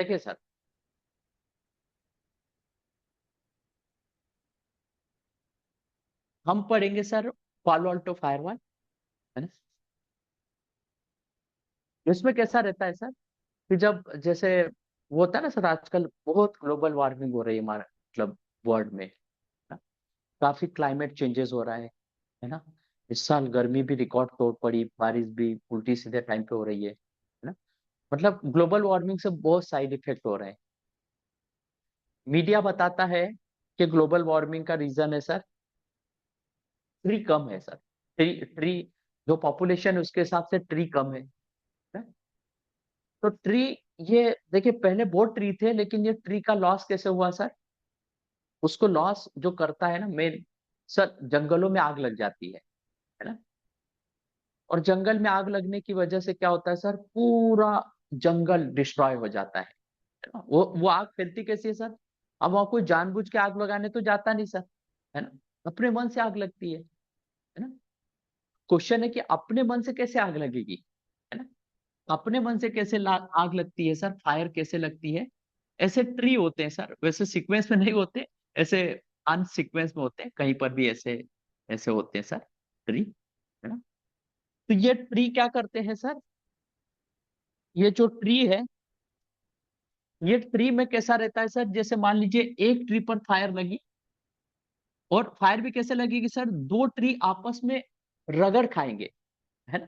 देखिए सर, हम पढ़ेंगे सर पालो अल्टो फायरवॉल, है ना। इसमें कैसा रहता है सर कि जब जैसे वो होता है ना सर, आजकल बहुत ग्लोबल वार्मिंग हो रही है हमारे मतलब वर्ल्ड में, ना? काफी क्लाइमेट चेंजेस हो रहा है ना। इस साल गर्मी भी रिकॉर्ड तोड़ पड़ी, बारिश भी उल्टी सीधे टाइम पे हो रही है ना। मतलब ग्लोबल वार्मिंग से बहुत साइड इफेक्ट हो रहे हैं। मीडिया बताता है कि ग्लोबल वार्मिंग का रीजन है सर, ट्री कम है सर। ट्री ट्री जो पॉपुलेशन है उसके हिसाब से ट्री कम है ना? तो ट्री, ये देखिए पहले बहुत ट्री थे, लेकिन ये ट्री का लॉस कैसे हुआ सर? उसको लॉस जो करता है ना मेन, सर जंगलों में आग लग जाती है ना। और जंगल में आग लगने की वजह से क्या होता है सर, पूरा जंगल डिस्ट्रॉय हो जाता है ना। वो आग फैलती कैसी है सर? अब वहां कोई जानबूझ के आग लगाने तो जाता नहीं सर, है ना। अपने मन से आग लगती है ना। क्वेश्चन है कि अपने मन से कैसे आग लगेगी, है ना। अपने मन से कैसे आग लगती है सर, फायर कैसे लगती है? ऐसे ट्री होते हैं सर, वैसे सीक्वेंस में नहीं होते, ऐसे अनसीक्वेंस में होते हैं, कहीं पर भी ऐसे ऐसे होते हैं सर, ट्री, है ना। तो ये ट्री क्या करते हैं सर, ये जो ट्री है, ये ट्री में कैसा रहता है सर, जैसे मान लीजिए एक ट्री पर फायर लगी, और फायर भी कैसे लगेगी सर, दो ट्री आपस में रगड़ खाएंगे, है ना।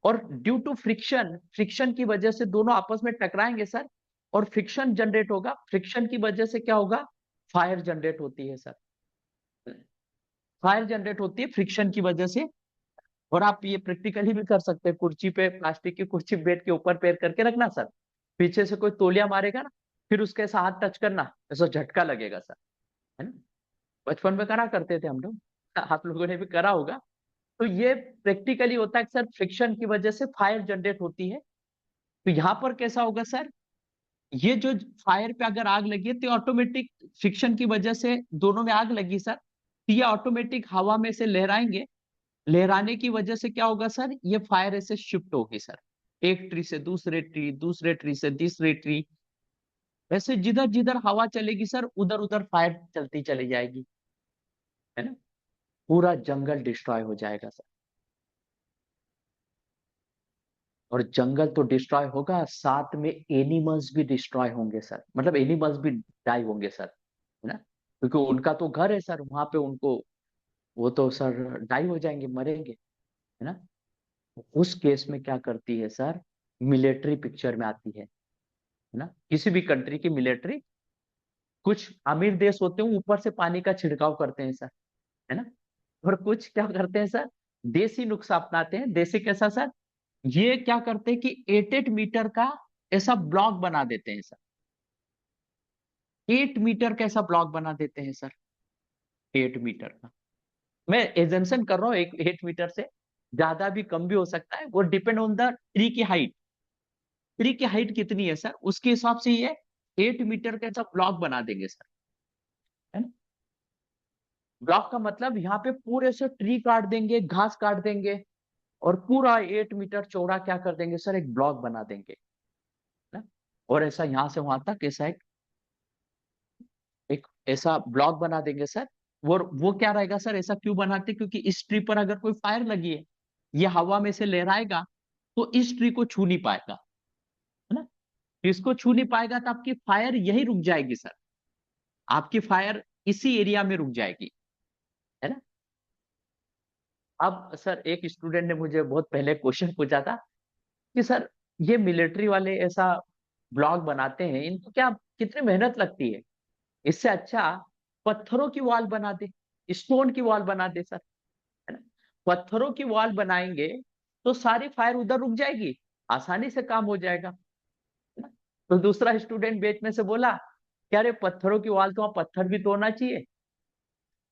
और ड्यू टू फ्रिक्शन, फ्रिक्शन की वजह से दोनों आपस में टकराएंगे सर, और फ्रिक्शन जनरेट होगा, फ्रिक्शन की वजह से क्या होगा, फायर जनरेट होती है सर। फायर जनरेट होती है फ्रिक्शन की वजह से। और आप ये प्रैक्टिकली भी कर सकते हैं, कुर्सी पे, प्लास्टिक की कुर्सी बेड के ऊपर पैर करके रखना सर, पीछे से कोई तौलिया मारेगा ना, फिर उसके ऐसा हाथ टच करना, ऐसा झटका लगेगा सर, है ना। बचपन में करा करते थे हम लोग, आप लोगों ने भी करा होगा। तो ये प्रैक्टिकली होता है कि सर फ्रिक्शन की वजह से फायर जनरेट होती है। तो यहाँ पर कैसा होगा सर, ये जो फायर पे अगर आग लगी है तो ऑटोमेटिक फ्रिक्शन की वजह से दोनों में आग लगी सर, तो ये ऑटोमेटिक हवा में से लहराएंगे, लहराने की वजह से क्या होगा सर, ये फायर ऐसे शिफ्ट होगी सर, एक ट्री से दूसरे ट्री, दूसरे ट्री से तीसरे ट्री, वैसे जिधर जिधर हवा चलेगी सर उधर उधर फायर चलती चली जाएगी, है ना। पूरा जंगल डिस्ट्रॉय हो जाएगा सर। और जंगल तो डिस्ट्रॉय होगा, साथ में एनिमल्स भी डिस्ट्रॉय होंगे सर, मतलब एनिमल्स भी डाई होंगे सर, है ना। क्योंकि उनका तो घर है सर वहां पे, उनको वो तो सर डाई हो जाएंगे, मरेंगे, है ना। उस केस में क्या करती है सर, मिलिट्री पिक्चर में आती है ना। किसी भी कंट्री की मिलिट्री, कुछ अमीर देश होते हैं ऊपर से पानी का छिड़काव करते हैं सर, है ना। और कुछ क्या करते हैं सर, देसी नुस्खा अपनाते हैं। देसी कैसा सर, ये क्या करते हैं कि 8 8 मीटर का ऐसा ब्लॉक बना देते हैं सर, 8 मीटर का ऐसा ब्लॉक बना देते हैं सर, 8 मीटर का। मैं एजम्पशन कर रहा हूँ, 8 मीटर से ज्यादा भी कम भी हो सकता है, वो डिपेंड ऑन द ट्री की हाइट। ट्री की हाइट कितनी है सर, उसके हिसाब से ये 8 मीटर का ऐसा ब्लॉक बना देंगे सर, है ना। ब्लॉक का मतलब यहाँ पे पूरे से ट्री काट देंगे, घास काट देंगे, और पूरा 8 मीटर चौड़ा क्या कर देंगे सर, एक ब्लॉक बना देंगे ना। और ऐसा यहाँ से वहां तक ऐसा एक एक ऐसा ब्लॉक बना देंगे सर। वो क्या रहेगा सर, ऐसा क्यों बनाते, क्योंकि इस ट्री पर अगर कोई फायर लगी है, ये हवा में से लहराएगा, तो इस ट्री को छू नहीं पाएगा, है ना। इसको छू नहीं पाएगा तो आपकी फायर यही रुक जाएगी सर, आपकी फायर इसी एरिया में रुक जाएगी, है ना। अब सर एक स्टूडेंट ने मुझे बहुत पहले क्वेश्चन पूछा था कि सर ये मिलिट्री वाले ऐसा ब्लॉक बनाते हैं, इनको क्या कितनी मेहनत लगती है, इससे अच्छा पत्थरों की वॉल बना दे, स्टोन की वॉल बना दे सर, है ना। पत्थरों की वॉल बनाएंगे तो सारी फायर उधर रुक जाएगी, आसानी से काम हो जाएगा, है ना। तो दूसरा स्टूडेंट बीच में से बोला, क्या रे पत्थरों की वॉल तो वहाँ पत्थर भी तो होना चाहिए।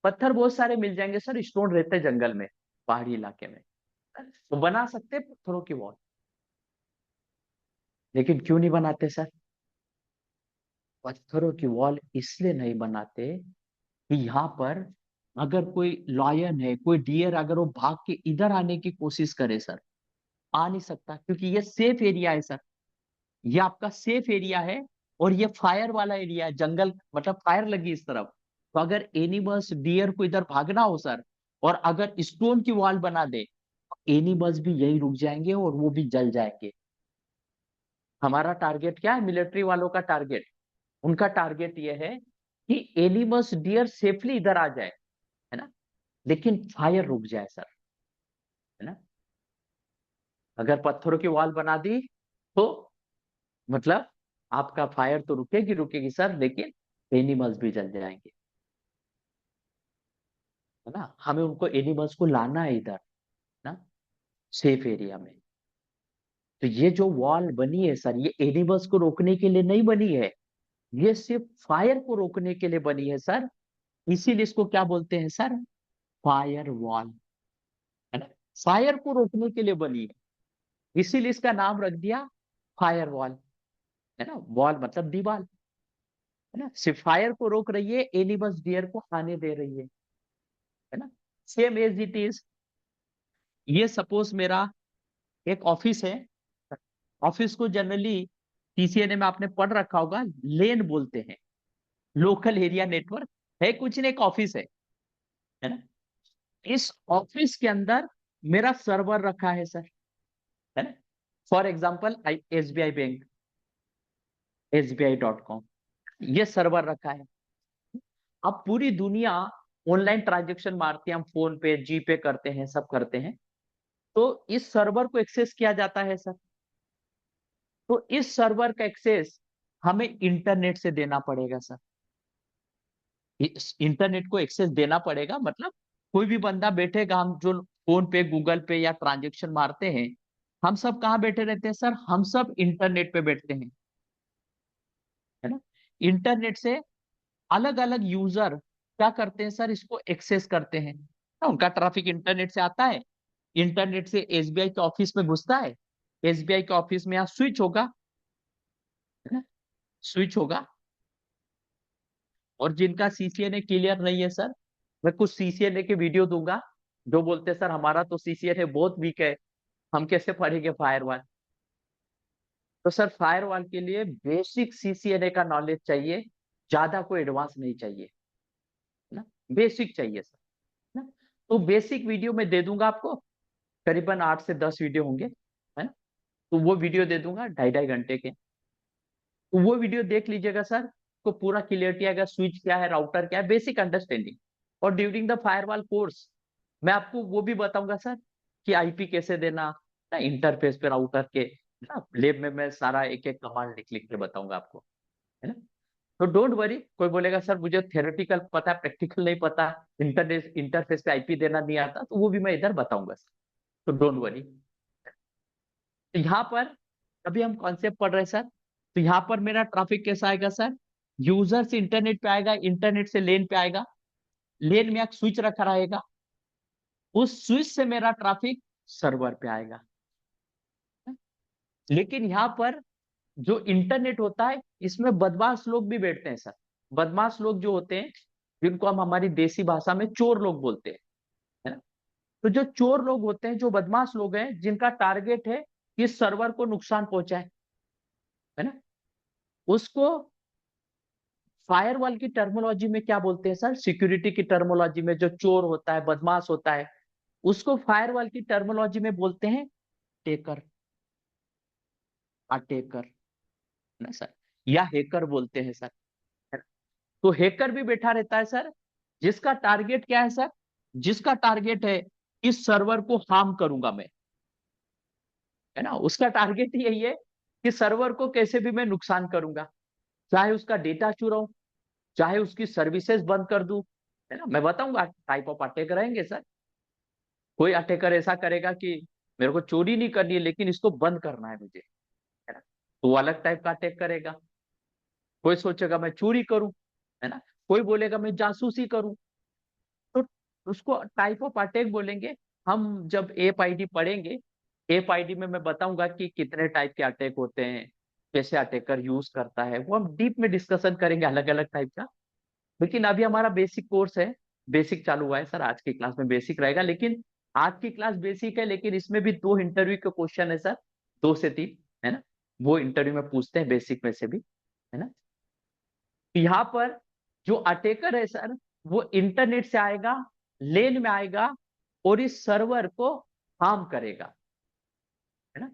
पत्थर बहुत सारे मिल जाएंगे सर, स्टोन रहते हैं जंगल में, पहाड़ी इलाके में, तो बना सकते हैं पत्थरों की वॉल। लेकिन क्यों नहीं बनाते सर, पत्थरों की वॉल इसलिए नहीं बनाते कि यहाँ पर अगर कोई लॉयन है, कोई डियर, अगर वो भाग के इधर आने की कोशिश करे सर, आ नहीं सकता, क्योंकि ये सेफ एरिया है सर, ये आपका सेफ एरिया है। और ये फायर वाला एरिया है, जंगल मतलब फायर लगी इस तरफ, तो अगर एनिमल्स डियर को इधर भागना हो सर, और अगर स्टोन की वॉल बना दे, एनिमल्स भी यही रुक जाएंगे और वो भी जल जाएंगे। हमारा टारगेट क्या है, मिलिट्री वालों का टारगेट, उनका टारगेट ये है कि एनिमल्स डियर सेफली इधर आ जाए, है ना, लेकिन फायर रुक जाए सर, है ना। अगर पत्थरों की वॉल बना दी तो मतलब आपका फायर तो रुकेगी रुकेगी सर, लेकिन एनिमल्स भी जल जाएंगे, है ना। हमें उनको एनिमल्स को लाना है इधर ना, सेफ एरिया में। तो ये जो वॉल बनी है सर, ये एनिमल्स को रोकने के लिए नहीं बनी है, ये सिर्फ फायर को रोकने के लिए बनी है सर। इसीलिए इसको क्या बोलते हैं सर, फायर वॉल, है ना। फायर को रोकने के लिए बनी है, इसीलिए इसका नाम रख दिया फायर वॉल, है ना। वॉल मतलब दीवार, है ना, सिर्फ फायर को रोक रही है, एनिमल्स डियर को आने दे रही है ना। सेम एज इट इज, ये सपोज मेरा एक ऑफिस है, ऑफिस को जनरली सीसीएनए में आपने पढ़ रखा होगा, लेन बोलते हैं, लोकल एरिया नेटवर्क, है कुछ नहीं, एक ऑफिस है ना। इस ऑफिस के अंदर मेरा सर्वर रखा है सर, है ना। For example SBI bank, SBI.com, ये सर्वर रखा है। अब पूरी दुनिया ऑनलाइन ट्रांजेक्शन मारती है, हम फोन पे जीपे करते हैं, सब करते हैं, तो इस सर्वर को एक्सेस किया जाता है सर। तो इस सर्वर का एक्सेस हमें इंटरनेट से देना पड़ेगा सर। इस इंटरनेट को एक्सेस देना पड़ेगा मतलब कोई भी बंदा बैठेगा, हम जो फोन पे गूगल पे या ट्रांजेक्शन मारते हैं, हम सब कहाँ बैठे रहते हैं सर, हम सब इंटरनेट पे बैठते हैं, है ना। इंटरनेट से अलग अलग यूजर क्या करते हैं सर, इसको एक्सेस करते हैं, ना, उनका ट्रैफिक इंटरनेट से आता है, इंटरनेट से एसबीआई के ऑफिस में घुसता है, एसबीआई के ऑफिस में यहाँ स्विच होगा, है ना, स्विच होगा। और जिनका सीसीएनए क्लियर नहीं है सर, मैं कुछ सीसीएनए के वीडियो दूंगा, जो बोलते हैं सर हमारा तो सीसीएनए बहुत वीक है, हम कैसे पढ़ेंगे फायरवॉल। तो सर फायरवॉल के लिए बेसिक सीसीएनए का नॉलेज चाहिए, ज्यादा कोई एडवांस नहीं चाहिए, है ना, बेसिक चाहिए सर, है ना। तो बेसिक वीडियो मैं दे दूंगा आपको, करीबन 8 से 10 वीडियो होंगे, है ना। तो वो वीडियो दे दूंगा 2.5-2.5 घंटे के, तो वो वीडियो देख लीजिएगा सर, को पूरा क्लियरिटी आएगा, स्विच क्या है, राउटर क्या है, बेसिक अंडरस्टैंडिंग। और ड्यूरिंग द फायरवॉल कोर्स मैं आपको वो भी बताऊंगा सर कि आईपी कैसे देना, ना इंटरफेस पे राउटर के, ना लैब में मैं सारा एक एक कमांड लिख लिख के बताऊंगा आपको, है ना। तो डोंट वरी, कोई बोलेगा सर मुझे थ्योरेटिकल पता है, प्रैक्टिकल नहीं पता, इंटरनेट इंटरफेस पे आईपी देना नहीं आता, तो वो भी मैं इधर बताऊंगा सर, तो डोंट वरी। तो यहाँ पर अभी हम कॉन्सेप्ट पढ़ रहे हैं सर, तो यहाँ पर मेरा ट्रैफिक कैसा आएगा सर, यूजर से इंटरनेट पे आएगा, इंटरनेट से लेन पे आएगा, लेन में एक स्विच रखा रहेगा, उस स्विच से मेरा ट्रैफिक सर्वर पे आएगा। लेकिन यहाँ पर जो इंटरनेट होता है, इसमें बदमाश लोग भी बैठते हैं सर, बदमाश लोग जो होते हैं, जिनको हम हमारी देसी भाषा में चोर लोग बोलते हैं, है ना। तो जो चोर लोग होते हैं, जो बदमाश लोग हैं, जिनका टारगेट है कि सर्वर को नुकसान पहुंचाए, है ना, उसको फायरवॉल की टर्मिनोलॉजी में क्या बोलते हैं सर, सिक्योरिटी की टर्मिनोलॉजी में जो चोर होता है, बदमाश होता है, उसको फायरवॉल की टर्मिनोलॉजी में बोलते हैं टेकर, अटेकर, ना सर, या हैकर बोलते हैं सर, है ना? तो हैकर भी बैठा रहता है सर, जिसका टारगेट क्या है सर, जिसका टारगेट है इस सर्वर को हार्म करूंगा मैं, है ना, उसका टारगेट यही है कि सर्वर को कैसे भी मैं नुकसान करूंगा, चाहे उसका डेटा चुराऊं, चाहे उसकी सर्विसेज बंद कर दूं, है ना। मैं बताऊंगा टाइप ऑफ अटैक रहेंगे सर, कोई अटैकर ऐसा करेगा कि मेरे को चोरी नहीं करनी है लेकिन इसको बंद करना है मुझे, है ना, तो वो अलग टाइप का अटैक करेगा। कोई सोचेगा मैं चोरी करूं, है ना, कोई बोलेगा मैं जासूसी करूं, तो उसको टाइप ऑफ अटैक बोलेंगे। हम जब एप आईडी पढ़ेंगे, एप आईडी में मैं बताऊंगा कि कितने टाइप के अटैक होते हैं, कैसे अटैकर यूज करता है, वो हम डीप में डिस्कशन करेंगे अलग अलग टाइप का। लेकिन अभी हमारा बेसिक कोर्स है, बेसिक चालू हुआ है सर, आज की क्लास में बेसिक रहेगा, लेकिन आज की क्लास बेसिक है, लेकिन इसमें भी 2 इंटरव्यू के क्वेश्चन है सर, 2 से 3, है ना, वो इंटरव्यू में पूछते हैं बेसिक में से भी, है ना। तो यहाँ पर जो अटैकर है सर, वो इंटरनेट से आएगा, लेन में आएगा और इस सर्वर को हार्म करेगा, है ना।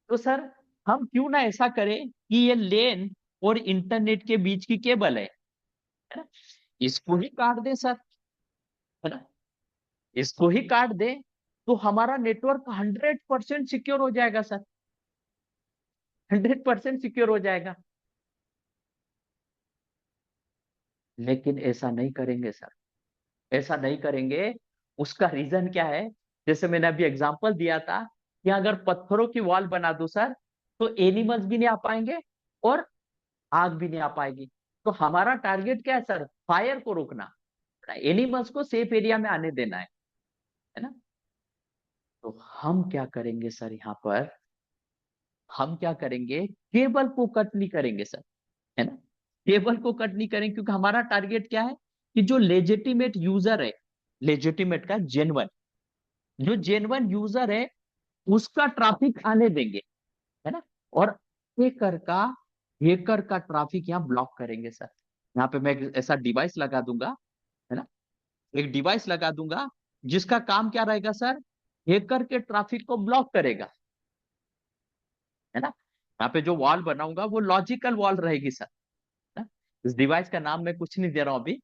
तो सर हम क्यों ना ऐसा करें कि ये लेन और इंटरनेट के बीच की केबल है ना, इसको ही काट दे सर, है ना, इसको ही काट दे, तो हमारा नेटवर्क 100% सिक्योर हो जाएगा सर, 100% सिक्योर हो जाएगा। लेकिन ऐसा नहीं करेंगे सर, ऐसा नहीं करेंगे। उसका रीजन क्या है? जैसे मैंने अभी एग्जांपल दिया था कि अगर पत्थरों की वॉल बना दो सर, तो एनिमल्स भी नहीं आ पाएंगे और आग भी नहीं आ पाएगी। तो हमारा टारगेट क्या है सर? फायर को रोकना, एनिमल्स को सेफ एरिया में आने देना है ना। तो हम क्या करेंगे सर, यहाँ पर हम क्या करेंगे, केबल को कट नहीं करेंगे सर, है ना, केबल को कट नहीं करेंगे, क्योंकि हमारा टारगेट क्या है कि जो लेजिटिमेट यूजर है, लेजिटिमेट का जेन्युइन, जो जेन्युइन यूजर है उसका ट्रैफिक आने देंगे, है ना। और हैकर का हैकर का ट्रैफिक यहाँ ब्लॉक करेंगे सर। यहाँ पे मैं एक ऐसा डिवाइस लगा दूंगा, है ना, एक डिवाइस लगा दूंगा जिसका काम क्या रहेगा सर, हैकर के ट्रैफिक को ब्लॉक करेगा, है ना। यहाँ पे जो वॉल बनाऊंगा वो लॉजिकल वॉल रहेगी सर, है ना? इस डिवाइस का नाम मैं कुछ नहीं दे रहा हूं अभी,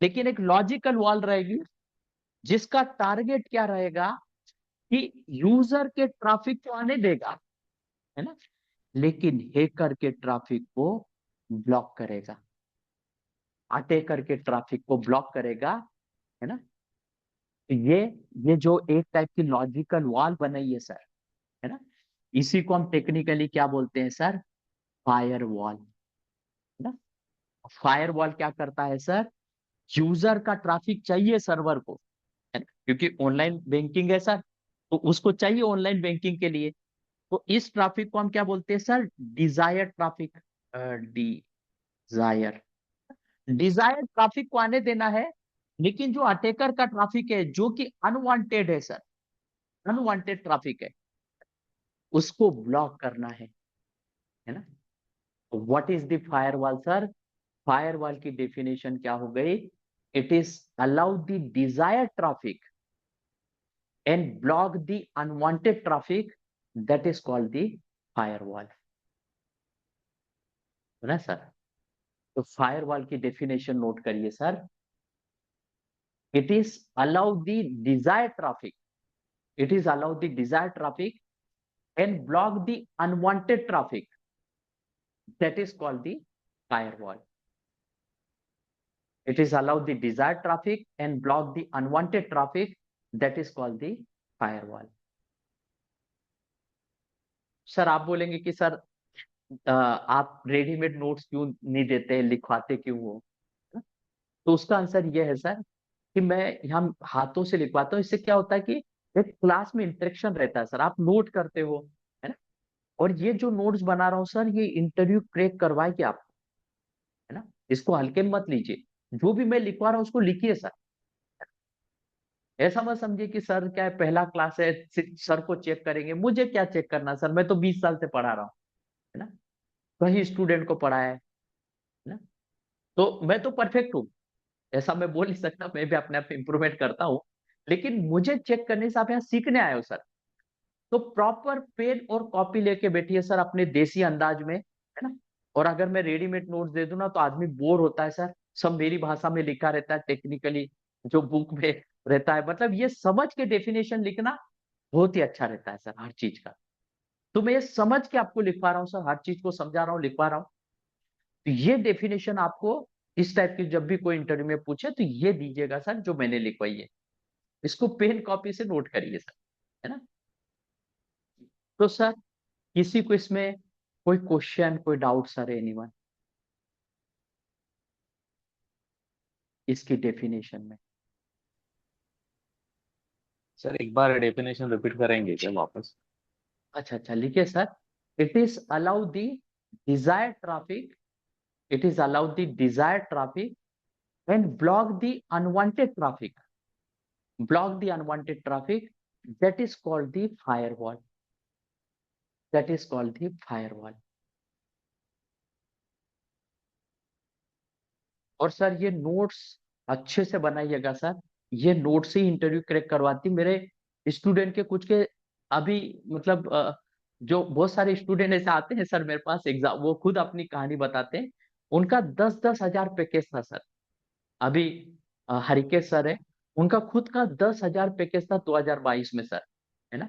लेकिन एक लॉजिकल वॉल रहेगी जिसका टारगेट क्या रहेगा कि यूजर के ट्रैफिक को आने देगा, है ना, लेकिन हैकर के ट्रैफिक को ब्लॉक करेगा, अटैकर के ट्रैफिक को ब्लॉक करेगा, है ना। तो ये जो एक टाइप की लॉजिकल वॉल बनाई है सर, है ना, इसी को हम टेक्निकली क्या बोलते हैं सर, फायर वॉल, है ना। फायर वॉल क्या करता है सर, यूजर का ट्रैफिक चाहिए सर्वर को, है ना, क्योंकि ऑनलाइन बैंकिंग है सर, तो उसको चाहिए ऑनलाइन बैंकिंग के लिए। तो इस ट्रैफिक को हम क्या बोलते हैं sir, desire traffic, desire, desire traffic को आने देना है। लेकिन जो अटैकर का ट्रैफिक है जो कि अनवांटेड है सर, अनवांटेड ट्रैफिक है, उसको ब्लॉक करना है ना। What is the firewall sir? Firewall की डेफिनेशन क्या हो गई? It is allow the desire traffic and block the unwanted traffic, that is called the firewall, है ना सर। तो फायरवॉल की डेफिनेशन नोट करिए sir, it is allow the desire traffic, it is allow the desire traffic and block the unwanted traffic, that is called the firewall. It is allow the desired traffic and block the unwanted traffic, that is called the firewall. Sir आप बोलेंगे कि sir आप readymade notes क्यों नहीं देते, लिखवाते क्यों हो? तो उसका आंसर ये है सर कि मैं यहाँ हाथों से लिखवाता हूँ। इससे क्या होता है कि एक क्लास में इंटरेक्शन रहता है सर, आप नोट करते हो, है ना। और ये जो नोट्स बना रहा हूँ सर, ये इंटरव्यू क्रैक करवाएगी आप, है ना, इसको हल्के में मत लीजिए। जो भी मैं लिखवा रहा हूँ उसको लिखिए सर। ऐसा मत समझिए कि सर क्या है, पहला क्लास है, सर को चेक करेंगे। मुझे क्या चेक करना सर, मैं तो 20 साल से पढ़ा रहा हूँ, है ना, कहीं स्टूडेंट को पढ़ाया है ना। तो मैं तो परफेक्ट हूँ, ऐसा मैं बोल नहीं सकता, मैं भी अपने आप इंप्रूवमेंट करता हूँ। लेकिन मुझे चेक करने से आप यहाँ सीखने आए हो सर, तो प्रॉपर पेन और कॉपी लेके बैठिए सर, अपने देसी अंदाज में, है ना। और अगर मैं रेडीमेड नोट्स दे दूं ना, तो आदमी बोर होता है सर, सब मेरी भाषा में लिखा रहता है टेक्निकली, जो बुक में रहता है। मतलब ये समझ के डेफिनेशन लिखना बहुत ही अच्छा रहता है सर, हर चीज का। तो मैं ये समझ के आपको लिखवा रहा हूँ सर, हर चीज को समझा रहा हूँ, लिखवा रहा हूँ। तो ये डेफिनेशन आपको इस टाइप की जब भी कोई इंटरव्यू में पूछे तो ये दीजिएगा सर, जो मैंने लिखवाई है, इसको पेन कॉपी से नोट करिए सर, है ना। तो सर किसी को इसमें कोई क्वेश्चन, कोई डाउट सर, एनीवन इसकी डेफिनेशन में? सर एक बार डेफिनेशन रिपीट करेंगे क्या वापस? अच्छा अच्छा, लिखिए sir, it is allow the desired traffic, it is allow the desired traffic and block the unwanted traffic, block the unwanted traffic, that is called the firewall, that is called the firewall. और sir ये notes अच्छे से बनाइएगा sir, ये note से ही interview crack करवाती। मेरे student के कुछ के अभी मतलब जो बहुत सारे स्टूडेंट ऐसे आते हैं सर मेरे पास एग्जाम, वो खुद अपनी कहानी बताते हैं। उनका 10-10 हजार पैकेज था सर। अभी हरिकेश सर है, उनका खुद का 10 हजार पैकेज था 2022 में सर, है ना।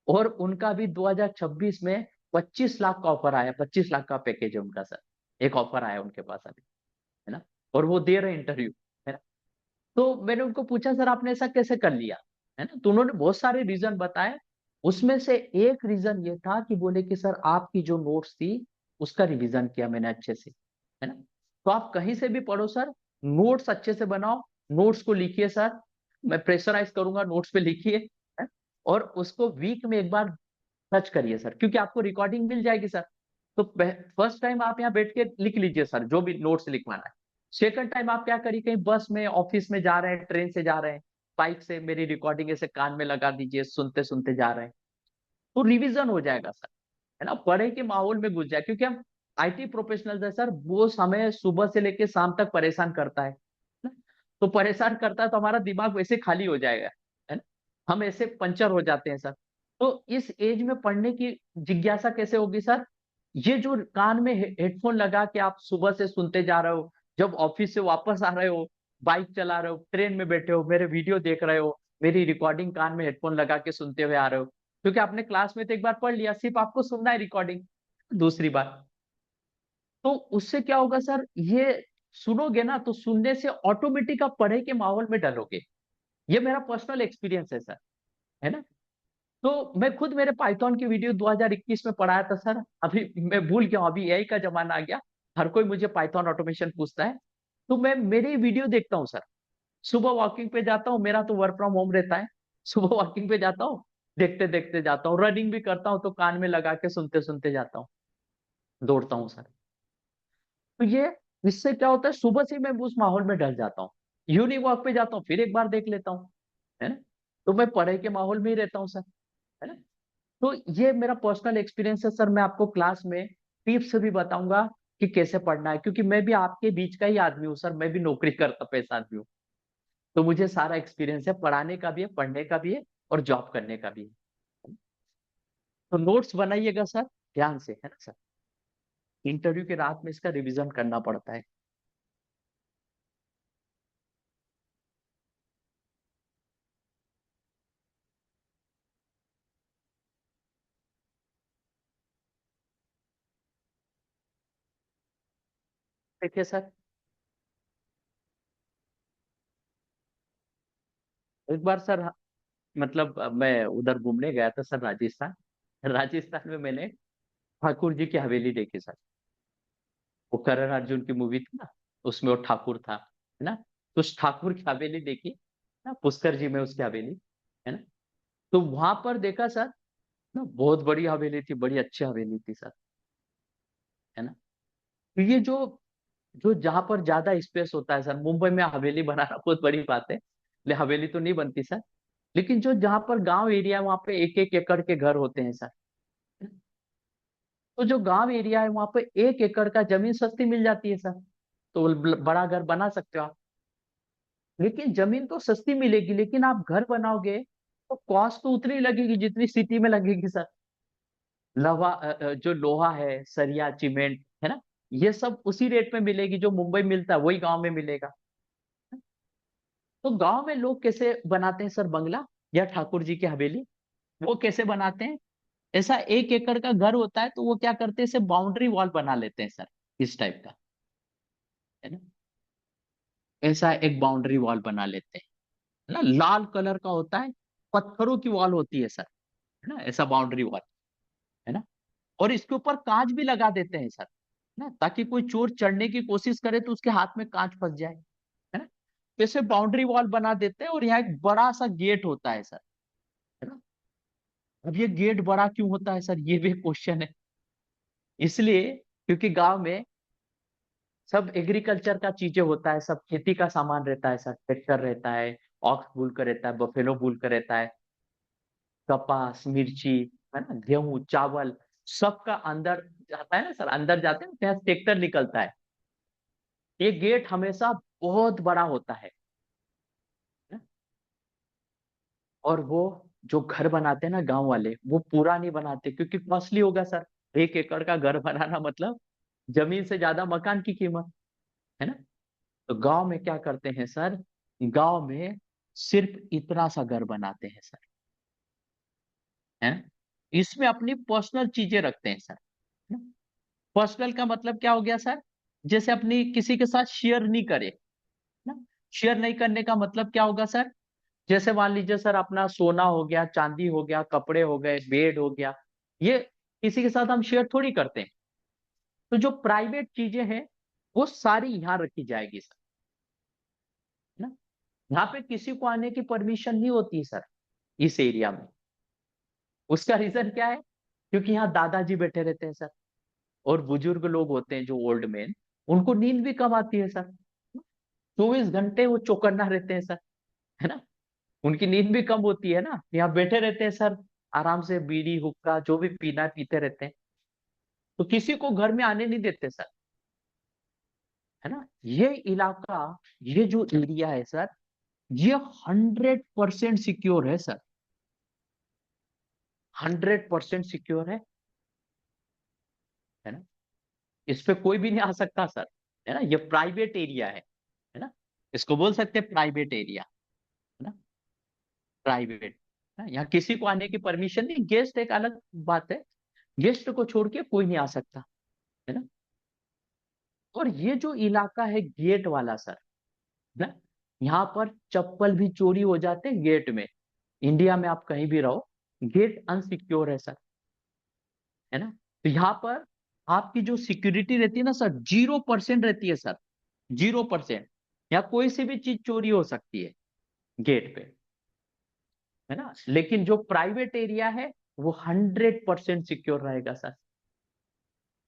और उनका भी 2026 में 25 लाख का ऑफर आया, 25 लाख का पैकेज है उनका सर। एक ऑफर आया उनके पास अभी, है ना। और वो दे रहे इंटरव्यू, है ना। तो मैंने उनको पूछा सर आपने ऐसा कैसे कर लिया, है ना। तो उन्होंने बहुत सारे रीजन बताए। उसमें से एक रीजन ये था कि बोले कि सर आपकी जो नोट्स थी उसका रिवीजन किया मैंने अच्छे से, है ना। तो आप कहीं से भी पढ़ो सर, नोट्स अच्छे से बनाओ, नोट्स को लिखिए सर। मैं प्रेशराइज करूंगा, नोट्स पे लिखिए, है? और उसको वीक में एक बार टच करिए सर, क्योंकि आपको रिकॉर्डिंग मिल जाएगी सर। तो फर्स्ट टाइम आप यहाँ बैठ के लिख लीजिए सर जो भी नोट्स लिखवाना है। सेकंड टाइम आप क्या करिए, कहीं बस में, ऑफिस में जा रहे हैं, ट्रेन से जा रहे हैं, बाइक से मेरी रिकॉर्डिंग ऐसे कान में लगा दीजिए, सुनते सुनते जा रहे हैं। तो रिवीजन हो जाएगा सर, है ना। पढ़े के माहौल में घुस जाए, क्योंकि हम आईटी प्रोफेशनल्स है सर, वो समय सुबह से लेके शाम तक परेशान करता है ना। तो परेशान करता है तो हमारा दिमाग वैसे खाली हो जाएगा, है ना। हम ऐसे पंचर हो जाते हैं सर। तो इस एज में पढ़ने की जिज्ञासा कैसे होगी सर। ये जो कान में हेडफोन लगा के आप सुबह से सुनते जा रहे हो, जब ऑफिस से वापस आ रहे हो, बाइक चला रहे हो, ट्रेन में बैठे हो, मेरे वीडियो देख रहे हो, मेरी रिकॉर्डिंग कान में हेडफोन लगा के सुनते हुए आ रहे हो, क्योंकि आपने क्लास में तो एक बार पढ़ लिया, सिर्फ आपको सुनना है रिकॉर्डिंग दूसरी बार। तो उससे क्या होगा सर, ये सुनोगे ना तो सुनने से ऑटोमेटिक आप पढ़े के माहौल में डलोगे। ये मेरा पर्सनल एक्सपीरियंस है सर, है ना। तो मैं खुद मेरे पाइथन की वीडियो 2021 में पढ़ाया था सर। अभी मैं भूल गया हूं, अभी एआई का जमाना आ गया, हर कोई मुझे पाइथन ऑटोमेशन पूछता है। तो मैं मेरी वीडियो देखता हूँ सर। सुबह वॉकिंग पे जाता हूँ, मेरा तो वर्क फ्रॉम होम रहता है। सुबह वॉकिंग पे जाता हूँ, देखते देखते जाता हूँ, रनिंग भी करता हूँ तो कान में लगा के सुनते सुनते जाता हूँ, दौड़ता हूँ सर। तो ये इससे क्या होता है, सुबह से ही मैं उस माहौल में ढल जाता हूँ। इवनिंग वॉक पे जाता हूँ, फिर एक बार देख लेता हूँ, है ना। तो मैं पढ़ाई के माहौल में ही रहता हूँ सर, है ना। तो ये मेरा पर्सनल एक्सपीरियंस है सर। मैं आपको क्लास में टिप्स भी बताऊंगा कि कैसे पढ़ना है, क्योंकि मैं भी आपके बीच का ही आदमी हूँ सर, मैं भी नौकरी करता पैसा आदमी हूँ। तो मुझे सारा एक्सपीरियंस है, पढ़ाने का भी है, पढ़ने का भी है, और जॉब करने का भी है। तो नोट्स बनाइएगा सर, ध्यान से, है ना सर। इंटरव्यू के रात में इसका रिवीजन करना पड़ता है। देखिए सर, एक बार सर, मतलब मैं उधर घूमने गया था सर, राजस्थान। राजस्थान में मैंने ठाकुर जी की हवेली देखी सर। वो करण अर्जुन की मूवी थी ना, उसमें वो ठाकुर था, है ना। तो उस ठाकुर की हवेली देखी ना, पुष्कर जी में उसकी हवेली, है ना। तो वहां पर देखा सर ना, बहुत बड़ी हवेली थी, बड़ी अच्छी हवेली थी सर, है ना। तो ये जो जो जहां पर ज्यादा स्पेस होता है सर, मुंबई में हवेली बनाना बहुत बड़ी बात है, ले हवेली तो नहीं बनती सर। लेकिन जो जहां पर गांव एरिया है वहां पे एक एक एकड़ के घर होते हैं सर। तो जो गांव एरिया है वहां पे 1 एकड़ का जमीन सस्ती मिल जाती है सर। तो बड़ा घर बना सकते हो आप। लेकिन जमीन तो सस्ती मिलेगी, लेकिन आप घर बनाओगे तो कॉस्ट तो उतनी लगेगी जितनी सिटी में लगेगी सर। जो लोहा है, सरिया, सीमेंट, है ना, ये सब उसी रेट में मिलेगी जो मुंबई मिलता है, वही गांव में मिलेगा। तो गांव में लोग कैसे बनाते हैं सर बंगला या ठाकुर जी की हवेली, वो कैसे बनाते हैं। ऐसा 1 एकड़ का घर होता है तो वो क्या करते हैं, इसे बाउंड्री वॉल बना लेते हैं सर, इस टाइप का, है ना। ऐसा एक बाउंड्री वॉल बना लेते हैं, है ना। लाल कलर का होता है, पत्थरों की वॉल होती है सर, है ना, ऐसा बाउंड्री वॉल, है ना। और इसके ऊपर कांच भी लगा देते हैं सर, है ना, ताकि कोई चोर चढ़ने की कोशिश करे तो उसके हाथ में कांच फंस जाए, है ना। तो ऐसे बाउंड्री वॉल बना देते हैं, और यहाँ एक बड़ा सा गेट होता है सर, है ना। अब ये गेट बड़ा क्यों होता है सर, ये भी क्वेश्चन है। इसलिए क्योंकि गांव में सब एग्रीकल्चर का चीजें होता है, सब खेती का सामान रहता है सर, ट्रैक्टर रहता है, ऑक्स बुल का रहता है, बफेलो बुल का रहता है, कपास, मिर्ची, है ना, गेहूं, चावल, सबका अंदर जाता है ना सर, अंदर जाते हैं तो यहाँ ट्रैक्टर निकलता है। ये गेट हमेशा बहुत बड़ा होता है ना? और वो जो घर बनाते हैं ना गांव वाले, वो पूरा नहीं बनाते क्योंकि कॉस्टली होगा सर। 1 एकड़ का घर बनाना मतलब जमीन से ज्यादा मकान की कीमत, है ना? तो गांव में क्या करते हैं सर, गांव में सिर्फ इतना सा घर बनाते हैं सर, है ना? इसमें अपनी पर्सनल चीजें रखते हैं सर, है ना? पर्सनल का मतलब क्या हो गया सर, जैसे अपनी किसी के साथ शेयर नहीं करे ना। शेयर नहीं करने का मतलब क्या होगा सर, जैसे मान लीजिए सर अपना सोना हो गया, चांदी हो गया, कपड़े हो गए, बेड हो गया, ये किसी के साथ हम शेयर थोड़ी करते हैं। तो जो प्राइवेट चीजें हैं वो सारी यहाँ रखी जाएगी सर, है ना? यहाँ पे किसी को आने की परमिशन नहीं होती सर इस एरिया में। उसका रीजन क्या है, क्योंकि यहाँ दादाजी बैठे रहते हैं सर, और बुजुर्ग लोग होते हैं जो ओल्ड मैन, उनको नींद भी कम आती है सर। 24 घंटे वो चौकन्ना रहते हैं सर, है ना? उनकी नींद भी कम होती है ना, यहाँ बैठे रहते हैं सर, आराम से बीड़ी हुक्का जो भी पीना है पीते रहते हैं। तो किसी को घर में आने नहीं देते सर, है ना? ये इलाका, ये जो एरिया है सर, ये 100% सिक्योर है सर, 100% सिक्योर है ना? इस पे कोई भी नहीं आ सकता सर, है ना? ये प्राइवेट एरिया है ना? इसको बोल सकते हैं प्राइवेट एरिया, है ना? प्राइवेट, यहाँ किसी को आने की परमिशन नहीं, गेस्ट एक अलग बात है, गेस्ट को छोड़ के कोई नहीं आ सकता, है ना? और ये जो इलाका है गेट वाला सर, है ना, यहाँ पर चप्पल भी चोरी हो जाते हैं गेट में। इंडिया में आप कहीं भी रहो, गेट अनसिक्योर है सर, है ना? तो यहाँ पर आपकी जो सिक्योरिटी रहती है ना सर, 0% रहती है सर, 0%। यहाँ कोई सी भी चीज चोरी हो सकती है गेट पे, है ना? लेकिन जो प्राइवेट एरिया है वो 100% सिक्योर रहेगा सर,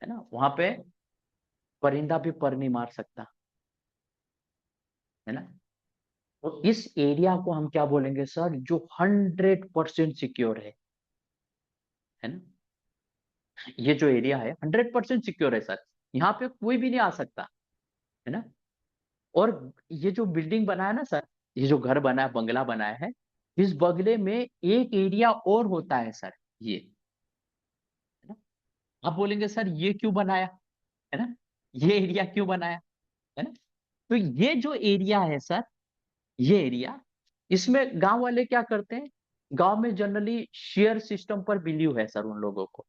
है ना? वहां पे परिंदा भी पर नहीं मार सकता, है ना? तो इस एरिया को हम क्या बोलेंगे सर, जो 100% सिक्योर है ना? ये जो एरिया है 100% सिक्योर है सर, यहाँ पे कोई भी नहीं आ सकता, है ना? और ये जो बिल्डिंग बना है ना सर, ये जो घर बना है, बंगला बनाया है, इस बंगले में एक एरिया और होता है सर, ये, है ना? आप बोलेंगे सर ये क्यों बनाया, है ना? ये एरिया क्यों बनाया, है ना? तो ये जो एरिया है सर, ये एरिया, इसमें गांव वाले क्या करते हैं, गांव में जनरली शेयर सिस्टम पर बिलीव है सर उन लोगों को।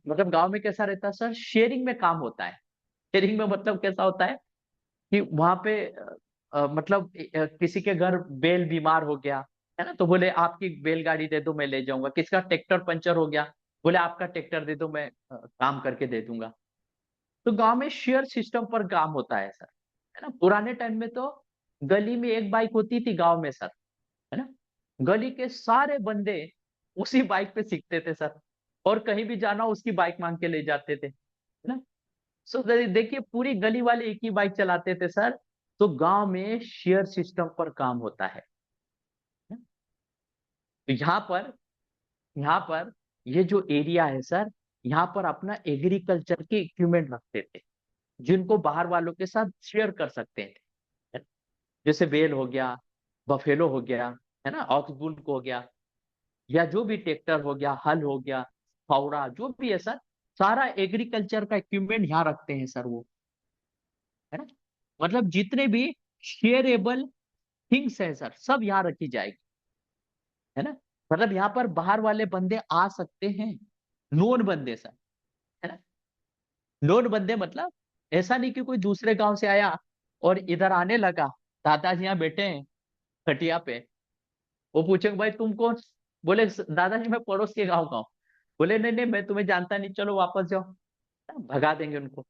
मतलब गांव में कैसा रहता है सर, शेयरिंग में काम होता है। शेयरिंग में मतलब कैसा होता है कि वहां पे मतलब किसी के घर बैल बीमार हो गया, है ना, तो बोले आपकी बैलगाड़ी दे दो मैं ले जाऊंगा। किसका ट्रैक्टर पंचर हो गया, बोले आपका ट्रैक्टर दे दो मैं काम करके दे दूंगा। तो गांव में शेयर सिस्टम पर काम होता है सर, है ना? पुराने टाइम में तो गली में एक बाइक होती थी गांव में सर, है ना? गली के सारे बंदे उसी बाइक पे सीखते थे सर, और कहीं भी जाना उसकी बाइक मांग के ले जाते थे, है ना? सो देखिए पूरी गली वाले एक ही बाइक चलाते थे सर। तो गांव में शेयर सिस्टम पर काम होता है ना? तो यहाँ पर ये जो एरिया है सर, यहाँ पर अपना एग्रीकल्चर के इक्विपमेंट रखते थे, जिनको बाहर वालों के साथ शेयर कर सकते थे, है ना? जैसे बेल हो गया, बफेलो हो गया, है ना, ऑक्सबुल हो गया, या जो भी ट्रैक्टर हो गया, हल हो गया, फावड़ा, जो भी है सर, सारा एग्रीकल्चर का इक्विपमेंट यहाँ रखते हैं सर वो, है ना? मतलब जितने भी शेयरेबल थिंग्स है सर, सब यहाँ रखी जाएगी, है ना? मतलब यहाँ पर बाहर वाले बंदे आ सकते हैं, नोन बंदे सर, है ना? नोन बंदे मतलब ऐसा नहीं कि कोई दूसरे गांव से आया और इधर आने लगा, दादाजी यहाँ बैठे हैं खटिया पे, वो पूछेंगे भाई तुम कौन, बोले दादाजी मैं पड़ोस के गांव का हूँ, बोले नहीं नहीं मैं तुम्हें जानता नहीं, चलो वापस जाओ, भगा देंगे उनको।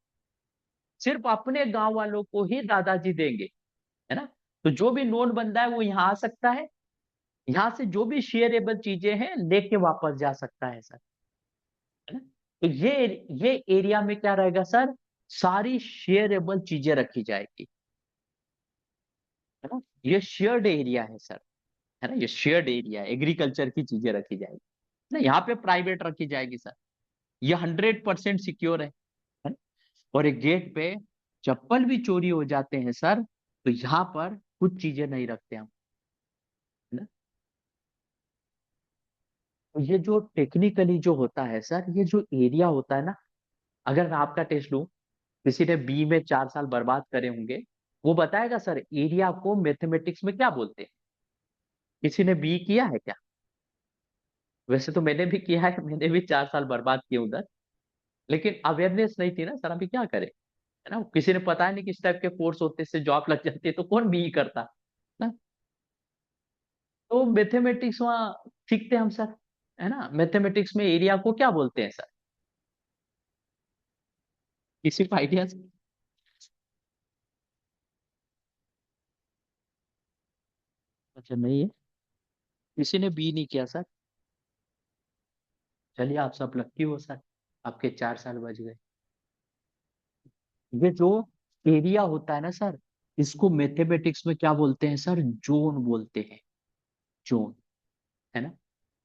सिर्फ अपने गांव वालों को ही दादाजी देंगे, है ना? तो जो भी नोन बंदा है वो यहाँ आ सकता है, यहाँ से जो भी शेयरेबल चीजें हैं लेके वापस जा सकता है सर, है ना? तो ये एरिया में क्या रहेगा सर, सारी शेयरेबल चीजें रखी जाएगी, है ना? ये शेयर्ड एरिया है सर, है ना? ये शेयर्ड एरिया, एग्रीकल्चर की चीजें रखी जाएगी ना, यहाँ पे प्राइवेट रखी जाएगी सर। ये 100% सिक्योर है ना? और एक गेट पे चप्पल भी चोरी हो जाते हैं सर, तो यहाँ पर कुछ चीजें नहीं रखते हम, है ना। तो ये जो टेक्निकली जो होता है सर, ये जो एरिया होता है ना, अगर मैं आपका टेस्ट लूं, किसी ने बी में 4 साल बर्बाद करे होंगे, वो बताएगा सर एरिया को मैथमेटिक्स में क्या बोलते हैं। किसी ने बी किया है क्या? वैसे तो मैंने भी किया है, मैंने भी 4 साल बर्बाद किए उधर, लेकिन अवेयरनेस नहीं थी ना सर, अभी क्या करें, है ना। किसी ने पता नहीं किस टाइप के कोर्स होते से जॉब लग जाती है, तो कौन बी करता ना। तो मैथमेटिक्स वहाँ सीखते हैं हम सर, है ना। मैथमेटिक्स में एरिया को क्या बोलते हैं सर? किसी को आइडिया? अच्छा नहीं है, किसी ने बी नहीं किया सर। चलिए आप सब लक्की हो सर, आपके 4 साल बच गए। ये जो एरिया होता है ना सर, इसको मैथमेटिक्स में क्या बोलते हैं सर? जोन बोलते हैं, जोन, है ना।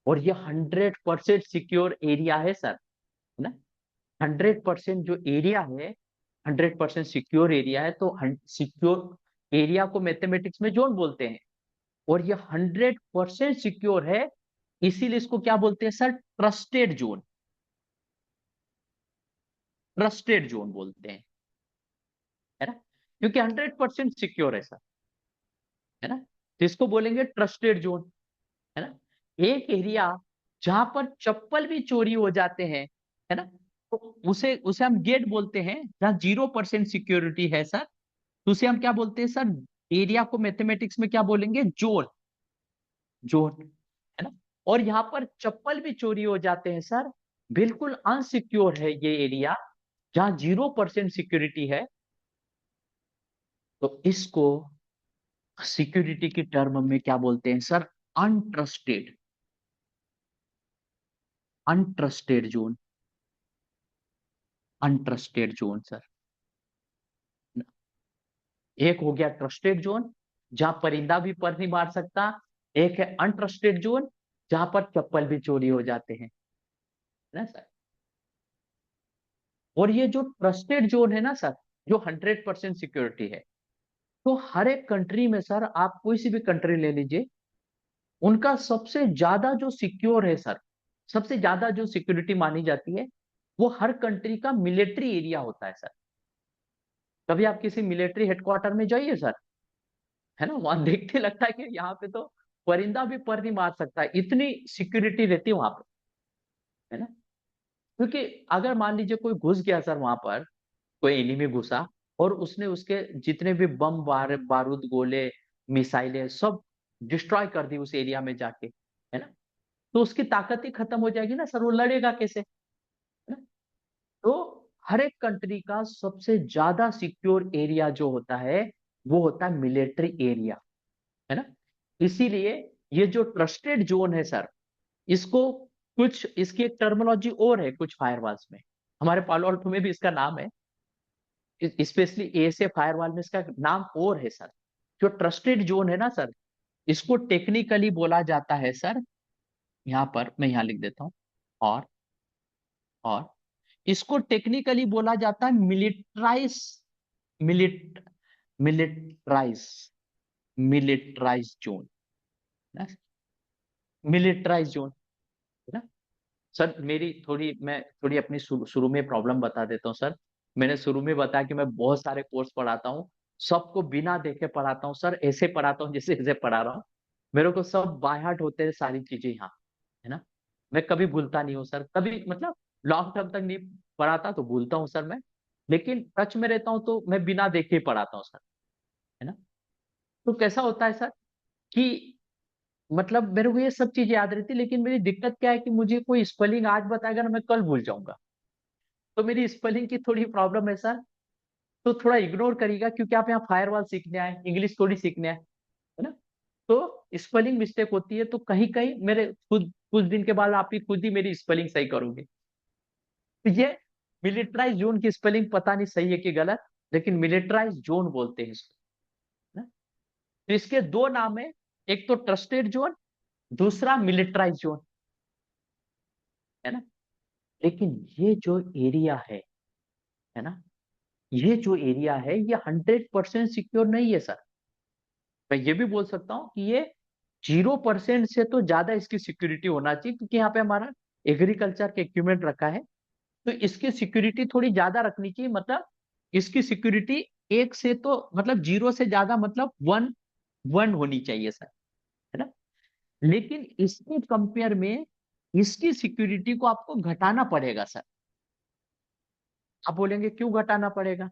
और ये 100% सिक्योर एरिया है सर, है ना। 100% जो एरिया है, 100% सिक्योर एरिया है, तो सिक्योर एरिया को मैथमेटिक्स में जोन बोलते हैं। और ये 100% सिक्योर है, इसीलिए इसको क्या बोलते हैं sir? Trusted zone, trusted zone बोलते हैं, है ना। क्योंकि 100% सिक्योर है सर, है ना। तो इसको बोलेंगे ट्रस्टेड जोन, है ना। एक एरिया जहां पर चप्पल भी चोरी हो जाते हैं, है ना, तो उसे उसे हम गेट बोलते हैं। जहां 0% सिक्योरिटी है सर, तो उसे हम क्या बोलते हैं सर? एरिया को मैथमेटिक्स में क्या बोलेंगे? जोन, जोन, है ना। और यहाँ पर चप्पल भी चोरी हो जाते हैं सर, बिल्कुल अनसिक्योर है ये एरिया, जहां 0% सिक्योरिटी है, तो इसको सिक्योरिटी की टर्म में क्या बोलते हैं sir? Untrusted, untrusted zone, untrusted zone sir. एक हो गया ट्रस्टेड जोन, जहां परिंदा भी पर नहीं मार सकता। एक है अनट्रस्टेड जोन, जहां पर चप्पल भी चोरी हो जाते हैं, है ना सर। और ये जो ट्रस्टेड जोन है ना सर, जो 100% सिक्योरिटी है, तो हर एक कंट्री में सर, आप कोई सी भी कंट्री ले लीजिए, उनका सबसे ज्यादा जो सिक्योर है सर, सबसे ज्यादा जो सिक्योरिटी मानी जाती है, वो हर कंट्री का मिलिट्री एरिया होता है सर। कभी आप किसी मिलिट्री हेडक्वार्टर में जाइए सर, है ना, वहां देखते लगता है कि यहाँ पे तो परिंदा भी पर नहीं मार सकता, इतनी सिक्योरिटी रहती है वहां पे, है ना। क्योंकि अगर मान लीजिए कोई घुस गया सर वहां पर, कोई एनिमी घुसा, और उसने उसके जितने भी बम बारूद गोले मिसाइलें सब डिस्ट्रॉय कर दी उस एरिया में जाके, है ना, तो उसकी ताकत ही खत्म हो जाएगी ना सर, वो लड़ेगा कैसे, है ना। तो हर एक कंट्री का सबसे ज्यादा सिक्योर एरिया जो होता है, वो होता है मिलिट्री एरिया, है ना। इसीलिए ये जो ट्रस्टेड जोन है सर, इसको कुछ इसकी एक टर्मिनोलॉजी और है कुछ फायरवॉल्स में, हमारे पालो अल्टो में भी इसका नाम है, स्पेशली एएसए फायरवॉल में इसका नाम और है सर। जो ट्रस्टेड जोन है ना सर, इसको टेक्निकली बोला जाता है सर, यहाँ पर मैं यहाँ लिख देता हूँ, और और इसको टेक्निकली बोला जाता है मिलिट्राइज, मिलिट मिलिट्राइज मिलिट्राइज जोन, मिलिट्राइज जोन, है ना। सर मेरी थोड़ी, मैं थोड़ी अपनी शुरू में प्रॉब्लम बता देता हूँ सर। मैंने शुरू में बताया कि मैं बहुत सारे कोर्स पढ़ाता हूँ, सबको बिना देखे पढ़ाता हूँ सर, ऐसे पढ़ाता हूँ जैसे ऐसे पढ़ा रहा हूँ। मेरे को सब बाय हार्ट होते हैं सारी चीजें यहाँ, है ना। मैं कभी भूलता नहीं हूँ सर, कभी मतलब लॉन्ग टर्म तक नहीं पढ़ाता तो भूलता हूँ सर मैं, लेकिन टच में रहता हूँ तो मैं बिना देखे ही पढ़ाता हूँ सर, है ना। तो कैसा होता है सर कि मतलब मेरे को ये सब चीज याद रहती, लेकिन मेरी दिक्कत क्या है कि मुझे कोई स्पेलिंग आज बताएगा ना, मैं कल भूल जाऊंगा। तो मेरी स्पेलिंग की थोड़ी प्रॉब्लम है सर, तो थोड़ा इग्नोर करिएगा, क्योंकि आप यहाँ फायरवॉल सीखने आए, इंग्लिश थोड़ी सीखने आए, है ना। तो स्पेलिंग मिस्टेक होती है, तो कहीं कहीं मेरे खुद कुछ दिन के बाद आप ही खुद ही मेरी स्पेलिंग सही करोगे। तो ये मिलिट्राइज जोन की स्पेलिंग पता नहीं सही है कि गलत, लेकिन मिलिट्राइज जोन बोलते हैं इसको, है ना? तो इसके दो नाम है, एक तो ट्रस्टेड जोन, दूसरा मिलिट्राइज जोन, है ना। लेकिन ये जो एरिया है ना, ये जो एरिया है ये 100% सिक्योर नहीं है सर। मैं ये भी बोल सकता हूँ कि ये 0% से तो ज्यादा इसकी सिक्योरिटी होना चाहिए, क्योंकि यहाँ पे हमारा एग्रीकल्चर के इक्विपमेंट रखा है, तो इसकी सिक्योरिटी थोड़ी ज्यादा रखनी चाहिए। मतलब इसकी सिक्योरिटी एक से तो मतलब 0 से ज्यादा मतलब 1 होनी चाहिए सर, है ना। लेकिन इसके कंपेयर में इसकी सिक्योरिटी को आपको घटाना पड़ेगा सर। आप बोलेंगे क्यों घटाना पड़ेगा?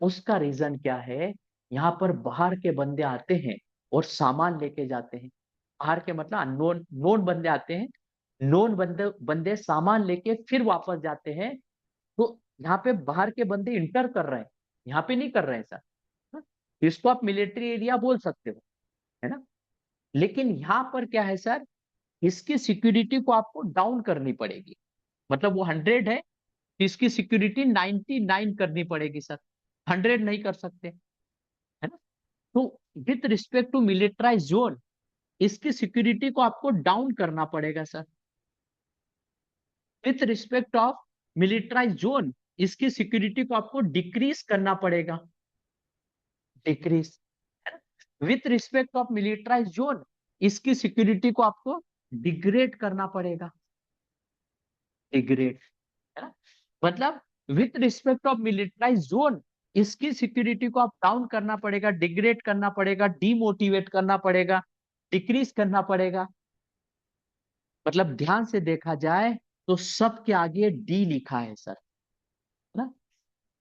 उसका रीजन क्या है? यहाँ पर बाहर के बंदे आते हैं और सामान लेके जाते हैं। बाहर के मतलब अननोन नोन बंदे आते हैं, नोन बंदे बंदे सामान लेके फिर वापस जाते हैं। तो यहाँ पे बाहर के बंदे इंटर कर रहे हैं, यहाँ पे नहीं कर रहे हैं सर। हाँ? इसको आप मिलिट्री एरिया बोल सकते हो, है ना। लेकिन यहाँ पर क्या है सर, इसकी सिक्योरिटी को आपको डाउन करनी पड़ेगी। मतलब वो 100 है तो इसकी सिक्योरिटी 99 करनी पड़ेगी सर, 100 नहीं कर सकते, है ना। तो with respect to militarise zone इसकी सिक्योरिटी को आपको डाउन करना पड़ेगा sir. With respect of militarise zone इसकी सिक्योरिटी को आपको डिक्रीज करना पड़ेगा, डिक्रीज, है ना। With respect of militarise zone इसकी सिक्योरिटी को आपको डिग्रेड करना पड़ेगा, डिग्रेड, है ना। मतलब with respect of militarise zone इसकी सिक्योरिटी को आप डाउन करना पड़ेगा, डिग्रेड करना पड़ेगा, डीमोटिवेट करना पड़ेगा, डिक्रीज करना पड़ेगा। मतलब ध्यान से देखा जाए तो सबके आगे डी लिखा है सर, है ना।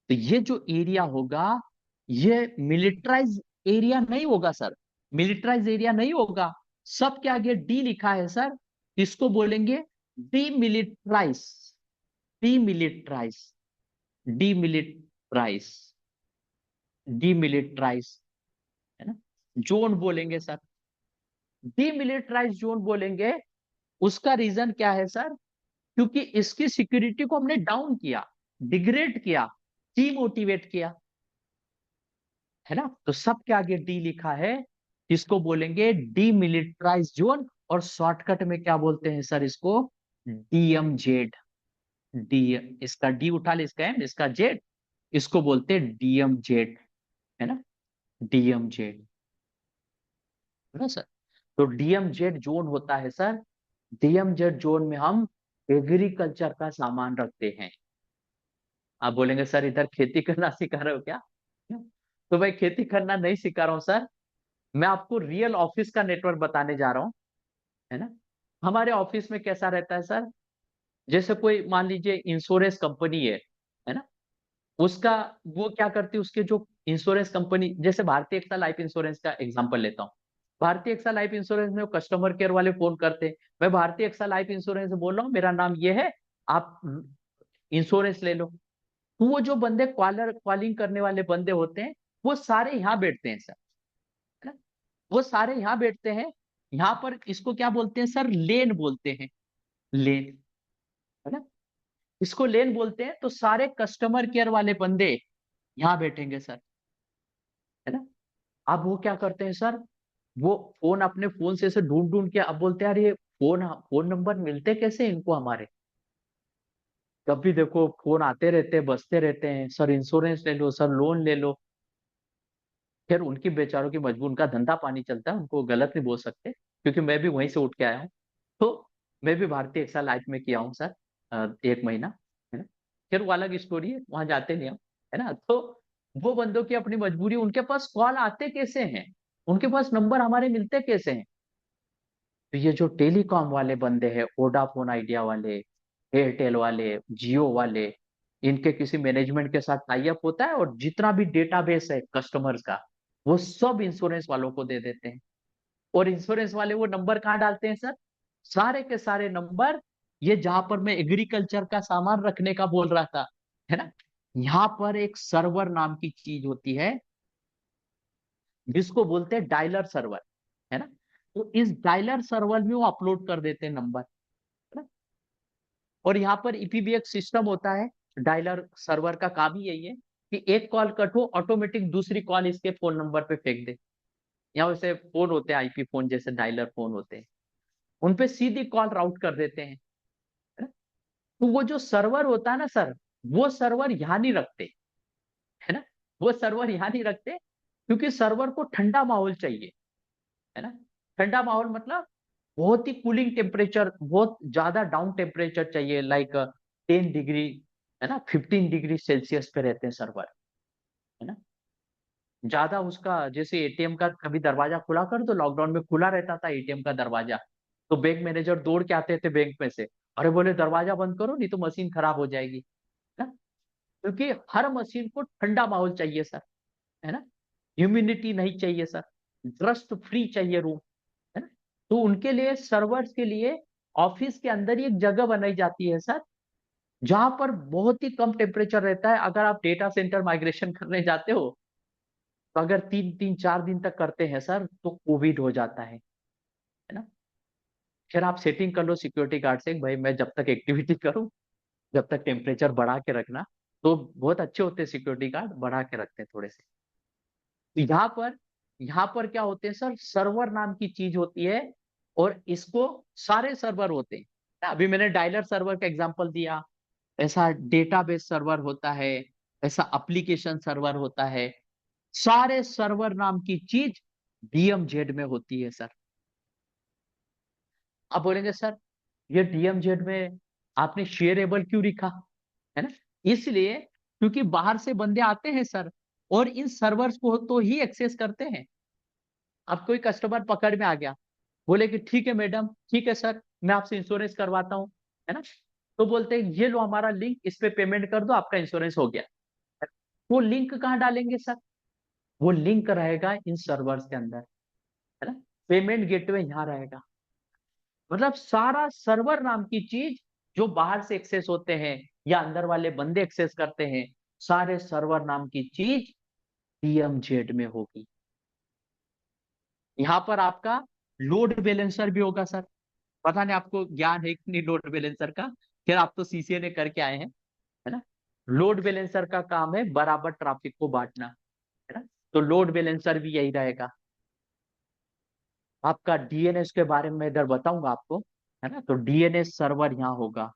तो ये जो एरिया होगा ये मिलिट्राइज एरिया नहीं होगा सर, मिलिट्राइज एरिया नहीं होगा। सबके आगे डी लिखा है सर, इसको बोलेंगे डीमिलिट्राइज, डीमिलिट्राइज, डीमिलिट्राइज, डीमिलिट्राइज, है ना। जोन बोलेंगे सर, डीमिलिट्राइज जोन बोलेंगे। उसका रीजन क्या है सर? क्योंकि इसकी सिक्योरिटी को हमने डाउन किया, डिग्रेड किया, डीमोटिवेट किया, है ना। तो सबके आगे डी लिखा है, इसको बोलेंगे डीमिलिट्राइज जोन। और शॉर्टकट में क्या बोलते हैं सर इसको? डीएमजेड। डी, इसका डी उठा ले, इसका एम, इसका जेड, इसको बोलते हैं डीएमजेड, है ना, डीएमजेड, है ना सर। तो डीएमजेड जोन होता है सर, डीएमजेड जोन में हम एग्रीकल्चर का सामान रखते हैं। आप बोलेंगे सर इधर खेती करना सिखा रहे हो क्या? तो भाई खेती करना नहीं सिखा रहा हूँ सर, मैं आपको रियल ऑफिस का नेटवर्क बताने जा रहा हूँ, है ना। हमारे ऑफिस में कैसा रहता है सर, जैसे कोई मान लीजिए इंश्योरेंस कंपनी है ना, उसका वो क्या करती है, उसके जो इंश्योरेंस कंपनी, जैसे भारतीय एक्सा लाइफ इंश्योरेंस का एग्जांपल लेता हूँ। भारतीय एक्सा लाइफ इंश्योरेंस में वो कस्टमर केयर वाले फोन करते हैं, मैं भारतीय एक्सा लाइफ इंश्योरेंस से बोल रहा हूँ, मेरा नाम ये है, आप इंश्योरेंस ले लो। तो वो जो बंदे कॉलिंग करने वाले बंदे होते हैं वो सारे यहाँ बैठते हैं सर, है ना? वो सारे यहाँ बैठते हैं। यहाँ पर इसको क्या बोलते हैं सर? लेन बोलते हैं, लेन, है ना। इसको लेन बोलते हैं। तो सारे कस्टमर केयर वाले बंदे यहाँ बैठेंगे सर, है ना। अब वो क्या करते हैं सर, वो फोन अपने फोन से ऐसे ढूंढ ढूंढ के अब बोलते हैं, अरे ये फोन फोन नंबर मिलते कैसे इनको हमारे? कभी देखो फोन आते रहते हैं, बजते रहते हैं, सर इंश्योरेंस ले लो, सर लोन ले लो। फिर उनकी बेचारों की मजबूर, उनका धंधा पानी चलता है, उनको गलत नहीं बोल सकते, क्योंकि मैं भी वहीं से उठ के आया हूँ। तो मैं भी भारतीय एक्सा लाइफ में किया हूँ सर, 1 महीना, है ना। फिर वो अलग स्टोरी है, वहां जाते नहीं हम, है ना। तो वो बंदों की अपनी मजबूरी, उनके पास कॉल आते कैसे हैं, उनके पास नंबर हमारे मिलते कैसे हैं? तो ये जो टेलीकॉम वाले बंदे हैं, वोडाफोन आइडिया वाले, एयरटेल वाले, जियो वाले, इनके किसी मैनेजमेंट के साथ टाई अप होता है और जितना भी डेटाबेस है कस्टमर्स का वो सब इंश्योरेंस वालों को दे देते हैं। और इंश्योरेंस वाले वो नंबर कहाँ डालते हैं सर? सारे के सारे नंबर, ये जहां पर मैं एग्रीकल्चर का सामान रखने का बोल रहा था, है ना, यहाँ पर एक सर्वर नाम की चीज होती है जिसको बोलते हैं डायलर सर्वर, है ना। तो इस डायलर सर्वर में वो अपलोड कर देते हैं नंबर, है ना। और यहाँ पर ईपीबीएक्स सिस्टम होता है, डायलर सर्वर का काम ही यही है कि एक कॉल कट हो ऑटोमेटिक दूसरी कॉल इसके फोन नंबर पे फेंक दे। यहाँ वैसे फोन होते हैं, आईपी फोन जैसे डायलर फोन होते हैं, उनपे सीधी कॉल राउट कर देते हैं, है ना? तो वो जो सर्वर होता है ना सर, वो सर्वर यहाँ नहीं रखते, है ना। वो सर्वर यहाँ नहीं रखते क्योंकि सर्वर को ठंडा माहौल चाहिए, है ना। ठंडा माहौल मतलब बहुत ही कूलिंग टेम्परेचर, बहुत ज्यादा डाउन टेम्परेचर चाहिए, लाइक 10 डिग्री, है ना, 15 डिग्री सेल्सियस पे रहते हैं सर्वर, है ना। ज्यादा उसका, जैसे एटीएम का कभी दरवाजा खुला कर दो, लॉकडाउन में खुला रहता था एटीएम का दरवाजा, तो बैंक मैनेजर दौड़ के आते थे बैंक में से, अरे बोले दरवाजा बंद करो नहीं तो मशीन खराब हो जाएगी, है ना। क्योंकि हर मशीन को ठंडा माहौल चाहिए सर, है ना। ह्यूमिडिटी नहीं चाहिए सर, डस्ट फ्री चाहिए रूम, है ना। तो उनके लिए, सर्वर्स के लिए ऑफिस के अंदर ही एक जगह बनाई जाती है सर, जहां पर बहुत ही कम टेम्परेचर रहता है। अगर आप डेटा सेंटर माइग्रेशन करने जाते हो, तो अगर 3 3 4 दिन तक करते हैं सर, तो कोविड हो जाता है ना। फिर आप सेटिंग कर लो सिक्योरिटी गार्ड से, भाई मैं जब तक एक्टिविटी करूं, जब तक टेम्परेचर बढ़ा के रखना। तो बहुत अच्छे होते हैं सिक्योरिटी गार्ड, बढ़ा के रखते हैं थोड़े से। तो यहाँ पर क्या होते हैं सर, सर्वर नाम की चीज होती है, और इसको सारे सर्वर होते हैं। अभी मैंने डायलर सर्वर का एग्जांपल दिया, ऐसा डेटाबेस सर्वर होता है, ऐसा एप्लीकेशन सर्वर होता है। सारे सर्वर नाम की चीज डीएमजेड में होती है सर। आप बोलेंगे सर, ये डीएमजेड में आपने शेयरेबल क्यों लिखा, है ना। इसलिए क्योंकि बाहर से बंदे आते हैं सर, और इन सर्वर्स को तो ही एक्सेस करते हैं। अब कोई कस्टमर पकड़ में आ गया, बोले कि ठीक है मैडम, ठीक है सर, मैं आपसे इंश्योरेंस करवाता हूँ, है ना। तो बोलते हैं ये लो हमारा लिंक, इस पे पेमेंट कर दो, आपका इंश्योरेंस हो गया। वो लिंक कहाँ डालेंगे सर, वो लिंक रहेगा इन सर्वर्स के अंदर, है ना। पेमेंट गेटवे यहाँ रहेगा। मतलब सारा सर्वर नाम की चीज, जो बाहर से एक्सेस होते हैं या अंदर वाले बंदे एक्सेस करते हैं, सारे सर्वर नाम की चीज डीएमजेड में होगी। यहाँ पर आपका लोड बैलेंसर भी होगा सर। पता नहीं आपको ज्ञान है कि नहीं लोड बैलेंसर का, फिर आप तो सीसीए ने करके आए हैं, है ना। लोड बैलेंसर का काम है बराबर ट्रैफिक को बांटना, है ना। तो लोड बैलेंसर भी यही रहेगा। आपका डीएनएस के बारे में इधर बताऊंगा आपको, है ना। तो डीएनएस सर्वर यहाँ होगा,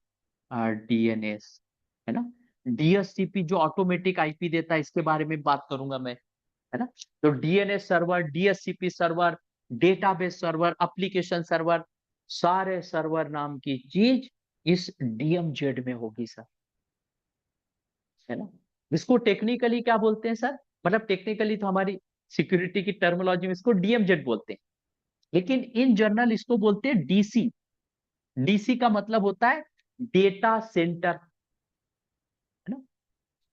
डीएनएस, है ना। डीएससीपी जो ऑटोमेटिक आईपी देता है, इसके बारे में बात करूंगा मैं, है ना। तो DNS server, DSCP server, database server, application server, सारे सर्वर नाम की चीज इस डीएमजेड में होगी सर, है ना। इसको टेक्निकली क्या बोलते हैं सर, मतलब टेक्निकली तो हमारी सिक्योरिटी की टर्मिनोलॉजी में इसको डीएमजेड बोलते हैं, लेकिन इन जनरल इसको बोलते हैं डीसी। डीसी का मतलब होता है डेटा सेंटर, है ना।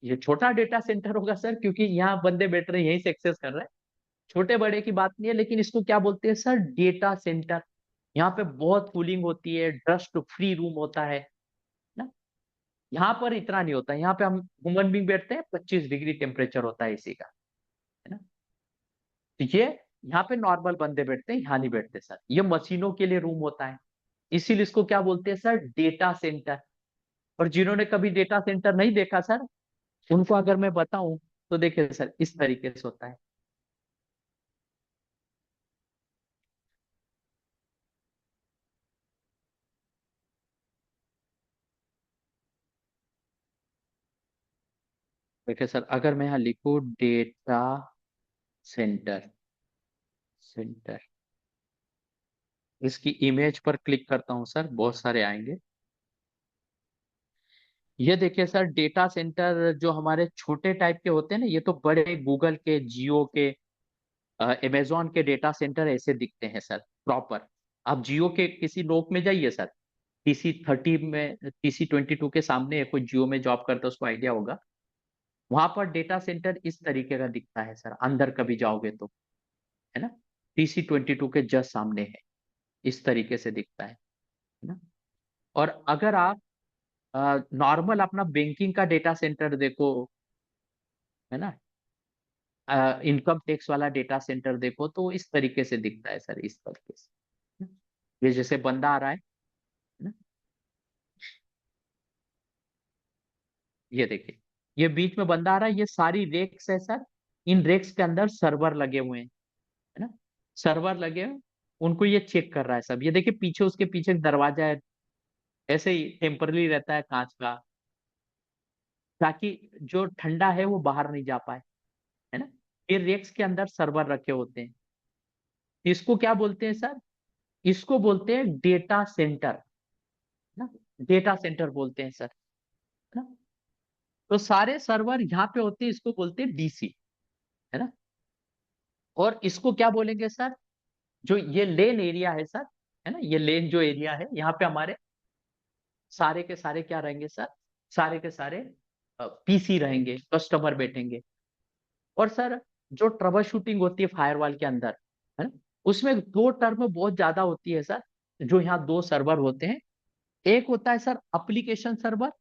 ये छोटा डेटा सेंटर होगा सर, क्योंकि यहाँ बंदे बैठ रहे हैं, यहीं से एक्सेस कर रहे हैं। छोटे बड़े की बात नहीं है, लेकिन इसको क्या बोलते हैं सर, डेटा सेंटर। यहाँ पे बहुत कूलिंग होती है, डस्ट फ्री रूम होता है ना। यहाँ पर इतना नहीं होता, यहाँ पे हम ह्यूमन बींग बैठते हैं, 25 डिग्री टेम्परेचर होता है इसी का, है ना। तो ये यहाँ पे नॉर्मल बंदे बैठते हैं, यहाँ नहीं बैठते सर, ये मशीनों के लिए रूम होता है। इसीलिए इसको क्या बोलते हैं सर, डेटा सेंटर। और जिन्होंने कभी डेटा सेंटर नहीं देखा सर, उनको अगर मैं बताऊं, तो देखिए सर इस तरीके से होता है। देखिए सर, अगर मैं यहाँ लिखूं डेटा सेंटर, सेंटर, इसकी इमेज पर क्लिक करता हूं सर, बहुत सारे आएंगे। ये देखिए सर, डेटा सेंटर जो हमारे छोटे टाइप के होते हैं ना, ये तो बड़े गूगल के, जियो के, अमेजोन के डेटा सेंटर ऐसे दिखते हैं सर, प्रॉपर। आप जियो के किसी नोक में जाइए सर, TC30 में, TC22 के सामने है, कोई जियो में जॉब करता है उसको आइडिया होगा। वहां पर डेटा सेंटर इस तरीके का दिखता है सर, अंदर कभी जाओगे तो, है ना। TC22 के जस्ट सामने है, इस तरीके से दिखता है ना। और अगर आप नॉर्मल अपना बैंकिंग का डेटा सेंटर देखो, है ना, इनकम टैक्स वाला डेटा सेंटर देखो, तो इस तरीके से दिखता है सर, इस तरीके से। ये जैसे बंदा आ रहा है ना, ये देखिए, ये बीच में बंदा आ रहा है, ये सारी रेक्स है सर। इन रेक्स के अंदर सर्वर लगे हुए हैं, है ना। सर्वर लगे हुए, उनको ये चेक कर रहा है सब। ये देखिए पीछे, उसके पीछे एक दरवाजा है, ऐसे ही टेम्पररी रहता है कांच का, ताकि जो ठंडा है वो बाहर नहीं जा पाए, है ना। ये रेक्स के अंदर सर्वर रखे होते हैं। इसको क्या बोलते हैं सर? इसको बोलते हैं डेटा सेंटर, ना। डेटा सेंटर बोलते हैं सर, है ना। तो सारे सर्वर यहाँ पे होते हैं, इसको बोलते हैं डीसी, है ना। और इसको क्या बोलेंगे सर? जो ये लेन एरिया है सर, है ना, ये लेन जो एरिया है, यहाँ पे हमारे सारे के सारे क्या रहेंगे सर? सारे के सारे पीसी रहेंगे, कस्टमर बैठेंगे। और सर जो ट्रबल शूटिंग होती है फायरवॉल के अंदर, है ना, उसमें दो टर्म बहुत ज्यादा होती है सर। जो यहाँ दो सर्वर होते हैं, एक होता है सर एप्लीकेशन सर्वर,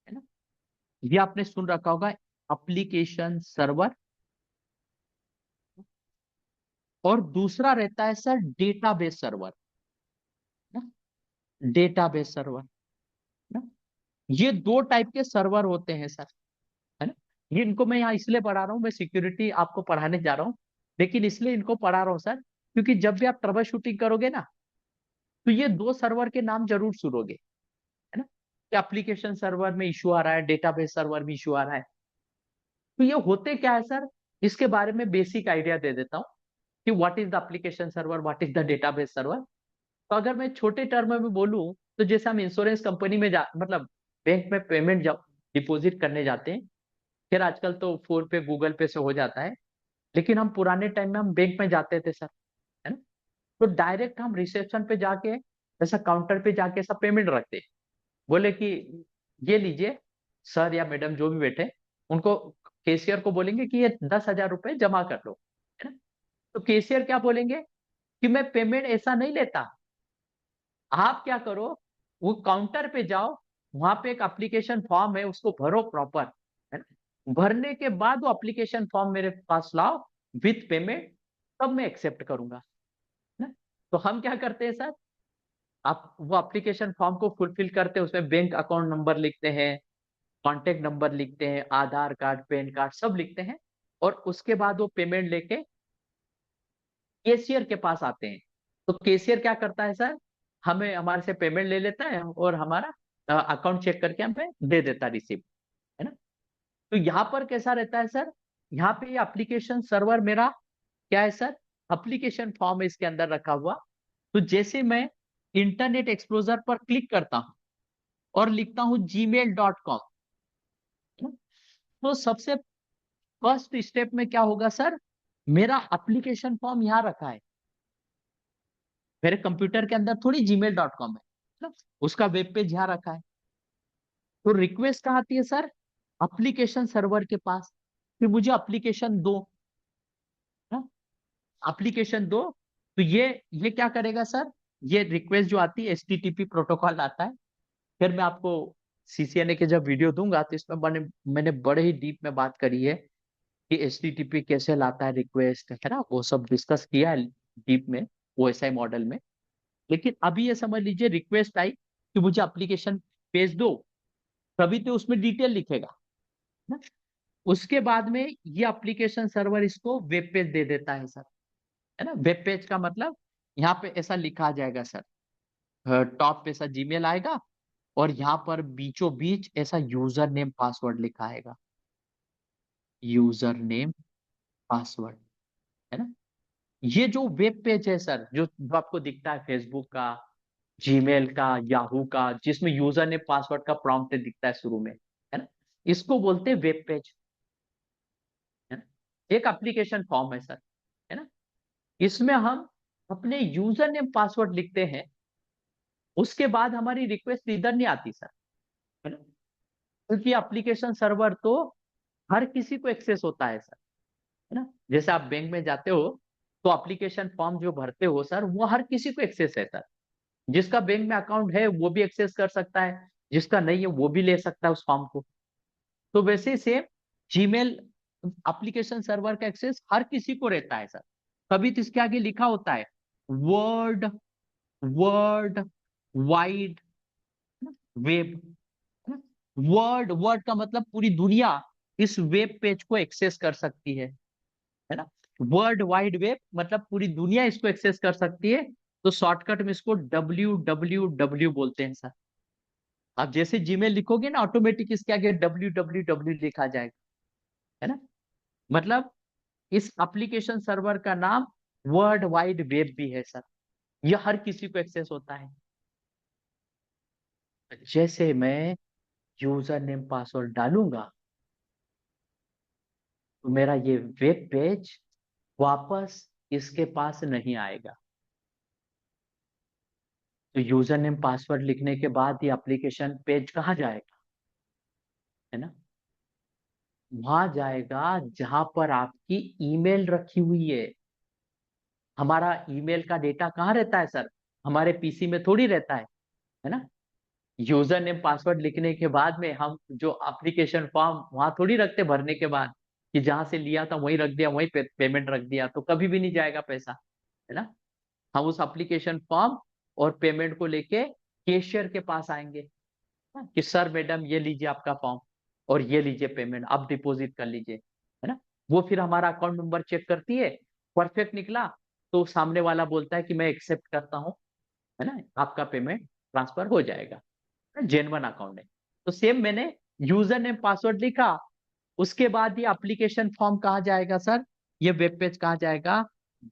है ना, ये आपने सुन रखा होगा, एप्लीकेशन सर्वर। और दूसरा रहता है सर डेटाबेस सर्वर, ना, डेटाबेस सर्वर, ना। ये दो टाइप के सर्वर होते हैं सर, है ना। ये इनको मैं यहाँ इसलिए पढ़ा रहा हूँ, मैं सिक्योरिटी आपको पढ़ाने जा रहा हूँ, लेकिन इसलिए इनको पढ़ा रहा हूँ सर, क्योंकि जब भी आप ट्रबल शूटिंग करोगे ना, तो ये दो सर्वर के नाम जरूर सुनोगे, है ना, कि एप्लीकेशन सर्वर में इशू आ रहा है, डेटाबेस सर्वर में इशू आ रहा है। तो ये होते क्या है सर, इसके बारे में बेसिक आइडिया दे देता हूँ कि what is the application server, what is the database server. तो अगर मैं छोटे टर्म में बोलूं, तो जैसे हम इंश्योरेंस कंपनी में जा मतलब बैंक में पेमेंट डिपॉजिट करने जाते हैं, फिर आजकल तो फोन पे गूगल पे से हो जाता है, लेकिन हम पुराने टाइम में हम बैंक में जाते थे सर, है ना। तो डायरेक्ट हम रिसेप्शन पे जाके, ऐसा काउंटर पे जाके सब पेमेंट रखते, बोले कि ये लीजिए, सर या मैडम जो भी बैठे, उनको, कैशियर को बोलेंगे कि ये 10,000 रुपए जमा कर लो, है ना। तो कैशियर क्या बोलेंगे कि मैं पेमेंट ऐसा नहीं लेता, आप क्या करो, वो काउंटर पे जाओ, वहां पे एक एप्लीकेशन फॉर्म है, उसको भरो प्रॉपर, है ना। भरने के बाद वो एप्लीकेशन फॉर्म मेरे पास लाओ विथ पेमेंट, तब मैं एक्सेप्ट करूंगा, है ना। तो हम क्या करते हैं सर, आप वो एप्लीकेशन फॉर्म को फुलफिल करते हैं, उसमें बैंक अकाउंट नंबर लिखते हैं, कॉन्टेक्ट नंबर लिखते हैं, आधार कार्ड, पैन कार्ड सब लिखते हैं, और उसके बाद वो पेमेंट लेके कैशियर के पास आते हैं। तो कैशियर क्या करता है सर, हमें हमारे से पेमेंट ले लेता है और हमारा अकाउंट चेक करके हमें दे देता है रिसिप्ट, है ना। तो यहाँ पर कैसा रहता है सर, यहाँ पे ये एप्लीकेशन सर्वर मेरा क्या है सर, एप्लीकेशन फॉर्म है इसके अंदर रखा हुआ। तो जैसे मैं इंटरनेट एक्सप्लोरर पर क्लिक करता हूँ और लिखता हूँ gmail.com, तो सबसे फर्स्ट स्टेप में क्या होगा सर, मेरा एप्लीकेशन फॉर्म यहाँ रखा है, मेरे कंप्यूटर के अंदर थोड़ी gmail.com है ना, उसका वेब पेज यहाँ रखा है। तो रिक्वेस्ट कहाँ आती है सर, एप्लीकेशन सर्वर के पास, कि मुझे एप्लीकेशन दो, ना, एप्लीकेशन दो। तो ये क्या करेगा सर, ये रिक्वेस्ट जो आती है एचटीटीपी प्रोटोकॉल आता है। फिर मैं आपको सीसीएनए के जब वीडियो दूंगा, तो इसमें मैंने बड़े ही डीप में बात करी है कि एचटीटीपी कैसे लाता है रिक्वेस्ट, है ना, वो सब डिस्कस किया है डीप में, ओएसआई मॉडल में। लेकिन अभी ये समझ लीजिए, रिक्वेस्ट आई कि मुझे एप्लीकेशन भेज दो, तभी तो उसमें डिटेल लिखेगा ना। उसके बाद में ये एप्लीकेशन सर्वर इसको वेब पेज दे देता है सर, है ना। वेब पेज का मतलब यहाँ पे ऐसा लिखा आ जाएगा सर, टॉप पे ऐसा जीमेल आएगा, और यहाँ पर बीचों बीच ऐसा यूजर नेम पासवर्ड लिखा आएगा, यूजर नेम पासवर्ड, है ना। ये जो वेब पेज है सर, जो आपको दिखता है फेसबुक का, जीमेल का, याहू का, जिसमें यूजर नेम पासवर्ड का प्रॉम्प्ट दिखता है शुरू में, है ना, इसको बोलते हैं वेब पेज, है ना। एक एप्लीकेशन फॉर्म है सर, है ना। इसमें हम अपने यूजर नेम पासवर्ड लिखते हैं, उसके बाद हमारी रिक्वेस्ट इधर नहीं आती सर, है ना, क्योंकि एप्लीकेशन सर्वर तो हर किसी को एक्सेस होता है सर, है ना। जैसे आप बैंक में जाते हो, तो एप्लीकेशन फॉर्म जो भरते हो सर, वो हर किसी को एक्सेस है सर। जिसका बैंक में अकाउंट है वो भी एक्सेस कर सकता है, जिसका नहीं है वो भी ले सकता है उस फॉर्म को। तो वैसे से जीमेल एप्लीकेशन सर्वर का एक्सेस हर किसी को रहता है सर। तभी तो इसके आगे लिखा होता है world world wide web. World world का मतलब पूरी दुनिया इस वेब पेज को एक्सेस कर सकती है ना। वर्ल्ड वाइड वेब मतलब पूरी दुनिया इसको एक्सेस कर सकती है। तो शॉर्टकट में इसको WWW बोलते हैं सर, आप जैसे जीमेल लिखोगे ना, ऑटोमेटिक इसके आगे www लिखा जाएगा, है ना। मतलब इस एप्लीकेशन सर्वर का नाम वर्ल्ड वाइड वेब भी है सर। यह हर किसी को एक्सेस होता है। जैसे मैं यूजर नेम पासवर्ड डालूंगा, तो मेरा ये वेब पेज वापस इसके पास नहीं आएगा। तो यूजर नेम पासवर्ड लिखने के बाद ये एप्लीकेशन पेज कहाँ जाएगा, है ना। वहां जाएगा जहां पर आपकी ईमेल रखी हुई है। हमारा ईमेल का डेटा कहाँ रहता है सर, हमारे पीसी में थोड़ी रहता है ना। यूजर नेम पासवर्ड लिखने के बाद में हम जो एप्लीकेशन फॉर्म वहां थोड़ी रखते भरने के बाद, कि जहां से लिया था वहीं रख दिया, वहीं पेमेंट रख दिया, तो कभी भी नहीं जाएगा पैसा, है ना। हम उस एप्लीकेशन फॉर्म और पेमेंट को लेके कैशियर के पास आएंगे, हाँ, कि सर मैडम ये लीजिए आपका फॉर्म, और ये लीजिए पेमेंट, आप डिपॉजिट कर लीजिए, है ना। वो फिर हमारा अकाउंट नंबर चेक करती है, परफेक्ट निकला तो सामने वाला बोलता है कि मैं एक्सेप्ट करता हूँ, है ना, आपका पेमेंट ट्रांसफर हो जाएगा, जेन्युइन अकाउंट है। तो सेम मैंने यूजर नेम पासवर्ड लिखा, उसके बाद ये एप्लीकेशन फॉर्म कहाँ जाएगा सर, ये वेब पेज कहाँ जाएगा,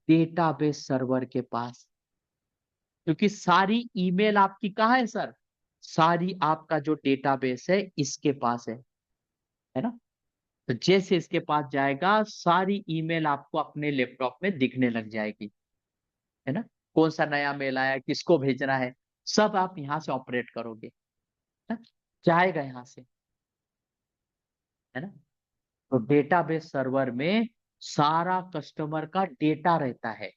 डेटाबेस सर्वर के पास। क्योंकि सारी ईमेल आपकी कहाँ है सर, सारी आपका जो डेटाबेस है इसके पास है ना। तो जैसे इसके पास जाएगा, सारी ईमेल आपको अपने लैपटॉप में दिखने लग जाएगी, है ना। कौन सा नया मेल आया, किसको भेजना है, सब आप यहाँ से ऑपरेट करोगे, है ना? जाएगा यहाँ से, है ना। तो डेटाबेस सर्वर में सारा कस्टमर का डेटा रहता है,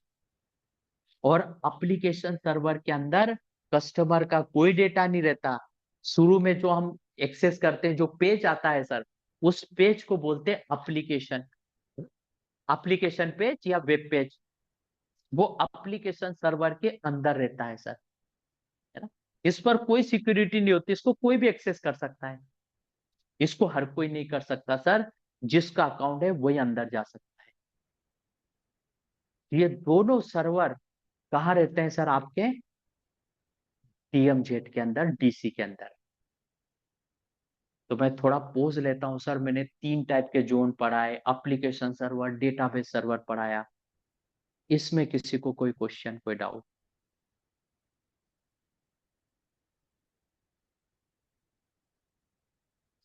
और एप्लीकेशन सर्वर के अंदर कस्टमर का कोई डेटा नहीं रहता। शुरू में जो हम एक्सेस करते हैं, जो पेज आता है सर, उस पेज को बोलते हैं एप्लीकेशन, एप्लीकेशन पेज या वेब पेज। वो एप्लीकेशन सर्वर के अंदर रहता है सर, है ना। इस पर कोई सिक्योरिटी नहीं होती, इसको कोई भी एक्सेस कर सकता है। इसको हर कोई नहीं कर सकता सर, जिसका अकाउंट है वही अंदर जा सकता है। ये दोनों सर्वर कहाँ रहते हैं सर, आपके डीएमजेड के अंदर, डीसी के अंदर। तो मैं थोड़ा पोज लेता हूं सर, मैंने 3 टाइप के जोन पढ़ाए, एप्लीकेशन सर्वर, डेटाबेस सर्वर पढ़ाया। इसमें किसी को कोई क्वेश्चन, कोई डाउट?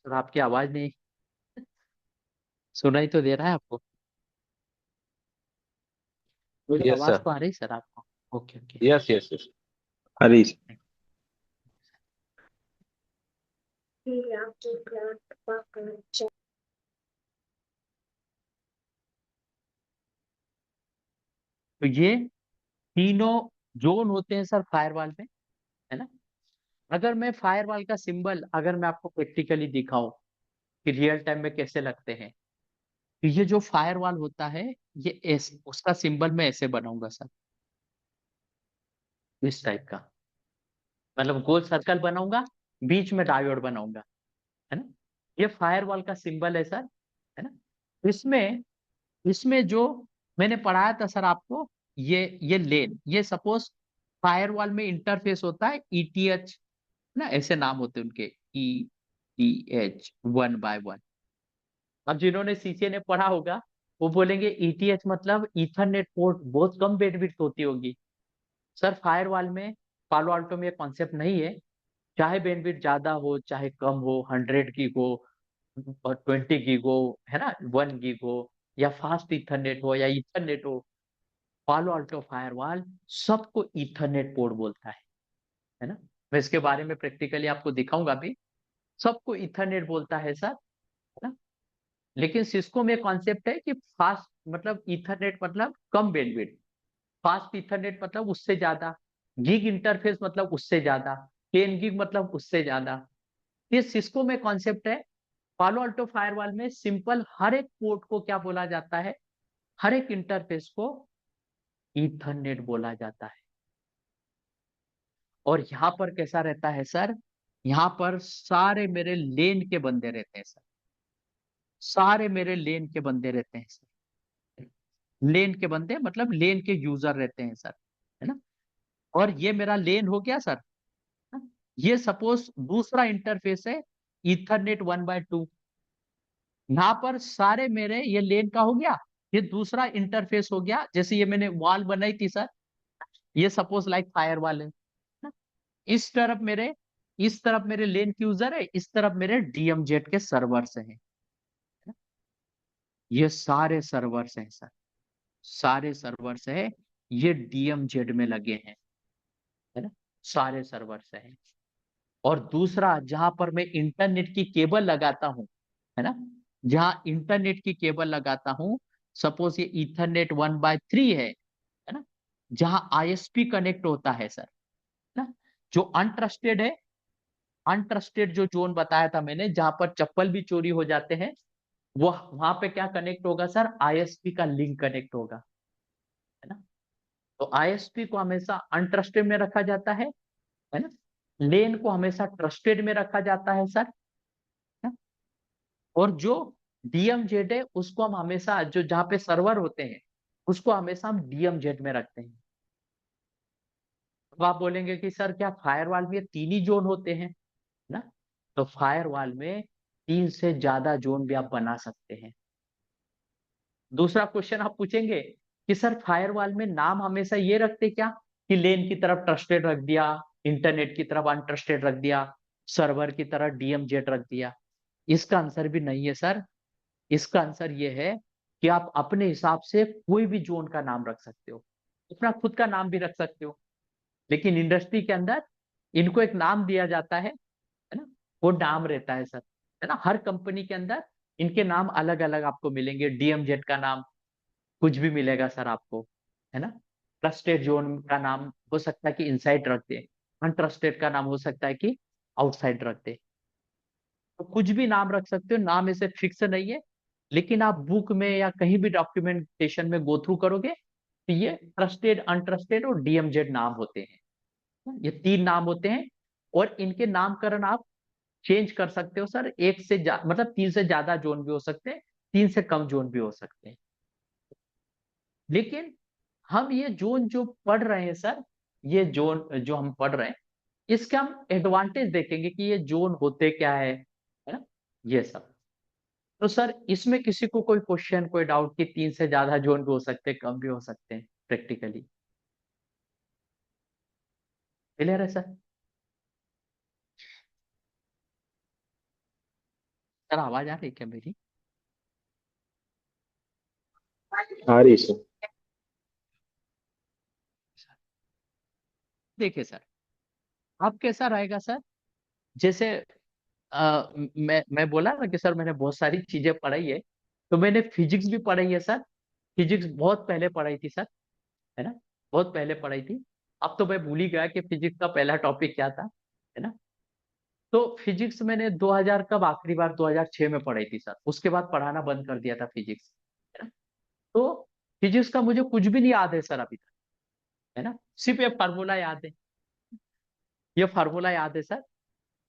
सर आपकी आवाज नहीं सुनाई तो दे रहा है आपको, मेरी यस आवाज सर। तो आ रही सर आपको? Okay okay. Yes yes yes. Harish. तो ये तीनों जोन होते हैं सर फायरवॉल में, है ना। अगर मैं फायरवॉल का सिंबल, अगर मैं आपको प्रैक्टिकली दिखाऊं कि रियल टाइम में कैसे लगते हैं, तो ये जो फायरवॉल होता है, ये उसका सिंबल मैं ऐसे बनाऊंगा सर, इस टाइप का। मतलब गोल सर्कल बनाऊंगा, बीच में डायोड बनाऊंगा, है ना। ये फायरवॉल का सिंबल है सर, है ना। इसमें इसमें जो मैंने पढ़ाया था सर आपको, ये लेन, ये सपोज फायरवॉल में इंटरफेस होता है ईटीएच ना, ऐसे नाम होते हैं उनके, ईटीएच, 1 बाय 1। अब जिन्होंने सीसीए ने पढ़ा होगा, वो बोलेंगे ईटीएच मतलब ईथरनेट पोर्ट, बहुत कम बैंडविड्थ होती होगी। सर फायरवॉल में, पालो अल्टो में ये कॉन्सेप्ट नहीं है। चाहे बैंडविड्थ ज्यादा हो चाहे कम हो, 100 गीग हो और 20 गीग हो, है ना, 1 गीग हो, या फास्ट ईथरनेट हो या ईथरनेट हो, पालो अल्टो फायरवॉल सबको ईथरनेट पोर्ट बोलता है ना। मैं इसके बारे में प्रैक्टिकली आपको दिखाऊंगा भी। सबको ईथरनेट बोलता है सर, है ना। लेकिन सिस्को में कॉन्सेप्ट है कि फास्ट मतलब ईथरनेट मतलब कम बैंडविड्थ, फास्ट ईथरनेट मतलब उससे ज्यादा, गिग इंटरफेस मतलब उससे ज्यादा, 10 गीग मतलब उससे ज्यादा। ये सिस्को में कॉन्सेप्ट है। पालो अल्टो फायरवॉल में सिंपल हर एक पोर्ट को क्या बोला जाता है, हर एक इंटरफेस को ईथरनेट बोला जाता है। और यहाँ पर कैसा रहता है सर, यहाँ पर सारे मेरे लेन के बंदे रहते हैं सर, सारे मेरे लेन के बंदे रहते हैं सर। लेन के बंदे मतलब लेन के यूजर रहते हैं सर, है ना। और ये मेरा लेन हो गया सर, है? ये सपोज दूसरा इंटरफेस है ईथरनेट 1/2। यहाँ पर सारे मेरे ये लेन का हो गया, ये दूसरा इंटरफेस हो गया। जैसे ये मैंने वॉल बनाई थी सर, ये सपोज लाइक फायर वॉल है ना? इस तरफ मेरे इस तरफ मेरे लेन की यूजर है, इस तरफ मेरे डीएमजेड के सर्वर्स हैं। ये सारे सर्वर्स हैं सर, सारे सर्वर्स है, ये डीएमजेड में लगे हैं, है ना? सारे सर्वर्स हैं। और दूसरा जहां पर मैं इंटरनेट की केबल लगाता हूं, है ना, जहां इंटरनेट की केबल लगाता हूं, सपोज ये ईथरनेट 1/3 है ना, जहां आईएसपी कनेक्ट होता है सर, है ना, जो अनट्रस्टेड है, अनट्रस्टेड जो जोन बताया था मैंने, जहां पर चप्पल भी चोरी हो जाते हैं, वो वहां पे क्या कनेक्ट होगा सर, आईएसपी का लिंक कनेक्ट होगा, है ना। तो आईएसपी को हमेशा अनट्रस्टेड में रखा जाता है ना, लेन को हमेशा ट्रस्टेड में रखा जाता है सर, है? और जो डीएमजेड है उसको हम हमेशा, जो जहां पे सर्वर होते हैं, उसको हमेशा हम डीएमजेड में रखते हैं। तो आप बोलेंगे कि सर क्या फायरवॉल में तीन ही जोन होते हैं ना? तो फायरवॉल में 3 से ज्यादा जोन भी आप बना सकते हैं। दूसरा क्वेश्चन आप पूछेंगे कि सर फायरवॉल में नाम हमेशा ये रखते क्या, कि लेन की तरफ ट्रस्टेड रख दिया, इंटरनेट की तरफ अनट्रस्टेड रख दिया, सर्वर की तरफ डीएमजेड रख दिया? इसका आंसर भी नहीं है सर। इसका आंसर ये है कि आप अपने हिसाब से कोई भी जोन का नाम रख सकते हो, अपना खुद का नाम भी रख सकते हो, लेकिन इंडस्ट्री के अंदर इनको एक नाम दिया जाता है ना, वो नाम रहता है सर, है ना। हर कंपनी के अंदर इनके नाम अलग अलग आपको मिलेंगे। डीएमजेड का नाम कुछ भी मिलेगा सर आपको, है ना। ट्रस्टेड जोन का नाम हो सकता है कि इनसाइड रख दे, अनट्रस्टेड का नाम हो सकता है कि आउटसाइड रख दे। तो कुछ भी नाम रख सकते हो, नाम ऐसे फिक्स नहीं है। लेकिन आप बुक में या कहीं भी डॉक्यूमेंटेशन में गो थ्रू करोगे तो ये ट्रस्टेड, अनट्रस्टेड और डीएमजेड नाम होते हैं, ये तीन नाम होते हैं। और इनके नामकरण आप चेंज कर सकते हो सर, मतलब 3 से ज्यादा जोन भी हो सकते हैं, 3 से कम जोन भी हो सकते हैं। लेकिन हम ये जोन जो पढ़ रहे हैं सर, ये जोन जो हम पढ़ रहे हैं, इसके हम एडवांटेज देखेंगे कि ये जोन होते क्या है ना, ये सब। तो सर इसमें किसी को कोई क्वेश्चन, कोई डाउट कि 3 से ज्यादा जोन भी हो सकते हैं, कम भी हो सकते हैं प्रैक्टिकली? क्लियर है सर? सर आवाज आ रही है क्या मेरी? आ रही सर। देखिए सर, अब कैसा रहेगा सर, जैसे मैं बोला ना कि सर मैंने बहुत सारी चीजें पढ़ाई है, तो मैंने फिजिक्स भी पढ़ाई है सर। फिजिक्स बहुत पहले पढ़ाई थी सर, है ना, बहुत पहले पढ़ाई थी। अब तो मैं भूल ही गया कि फिजिक्स का पहला टॉपिक क्या था, है ना। तो फिजिक्स मैंने 2000 कब आखिरी बार 2006 में पढ़ाई थी सर, उसके बाद पढ़ाना बंद कर दिया था फिजिक्स, है ना। तो फिजिक्स का मुझे कुछ भी नहीं याद है सर अभी तक, है ना। सिर्फ ये फार्मूला याद है, ये फार्मूला याद है सर।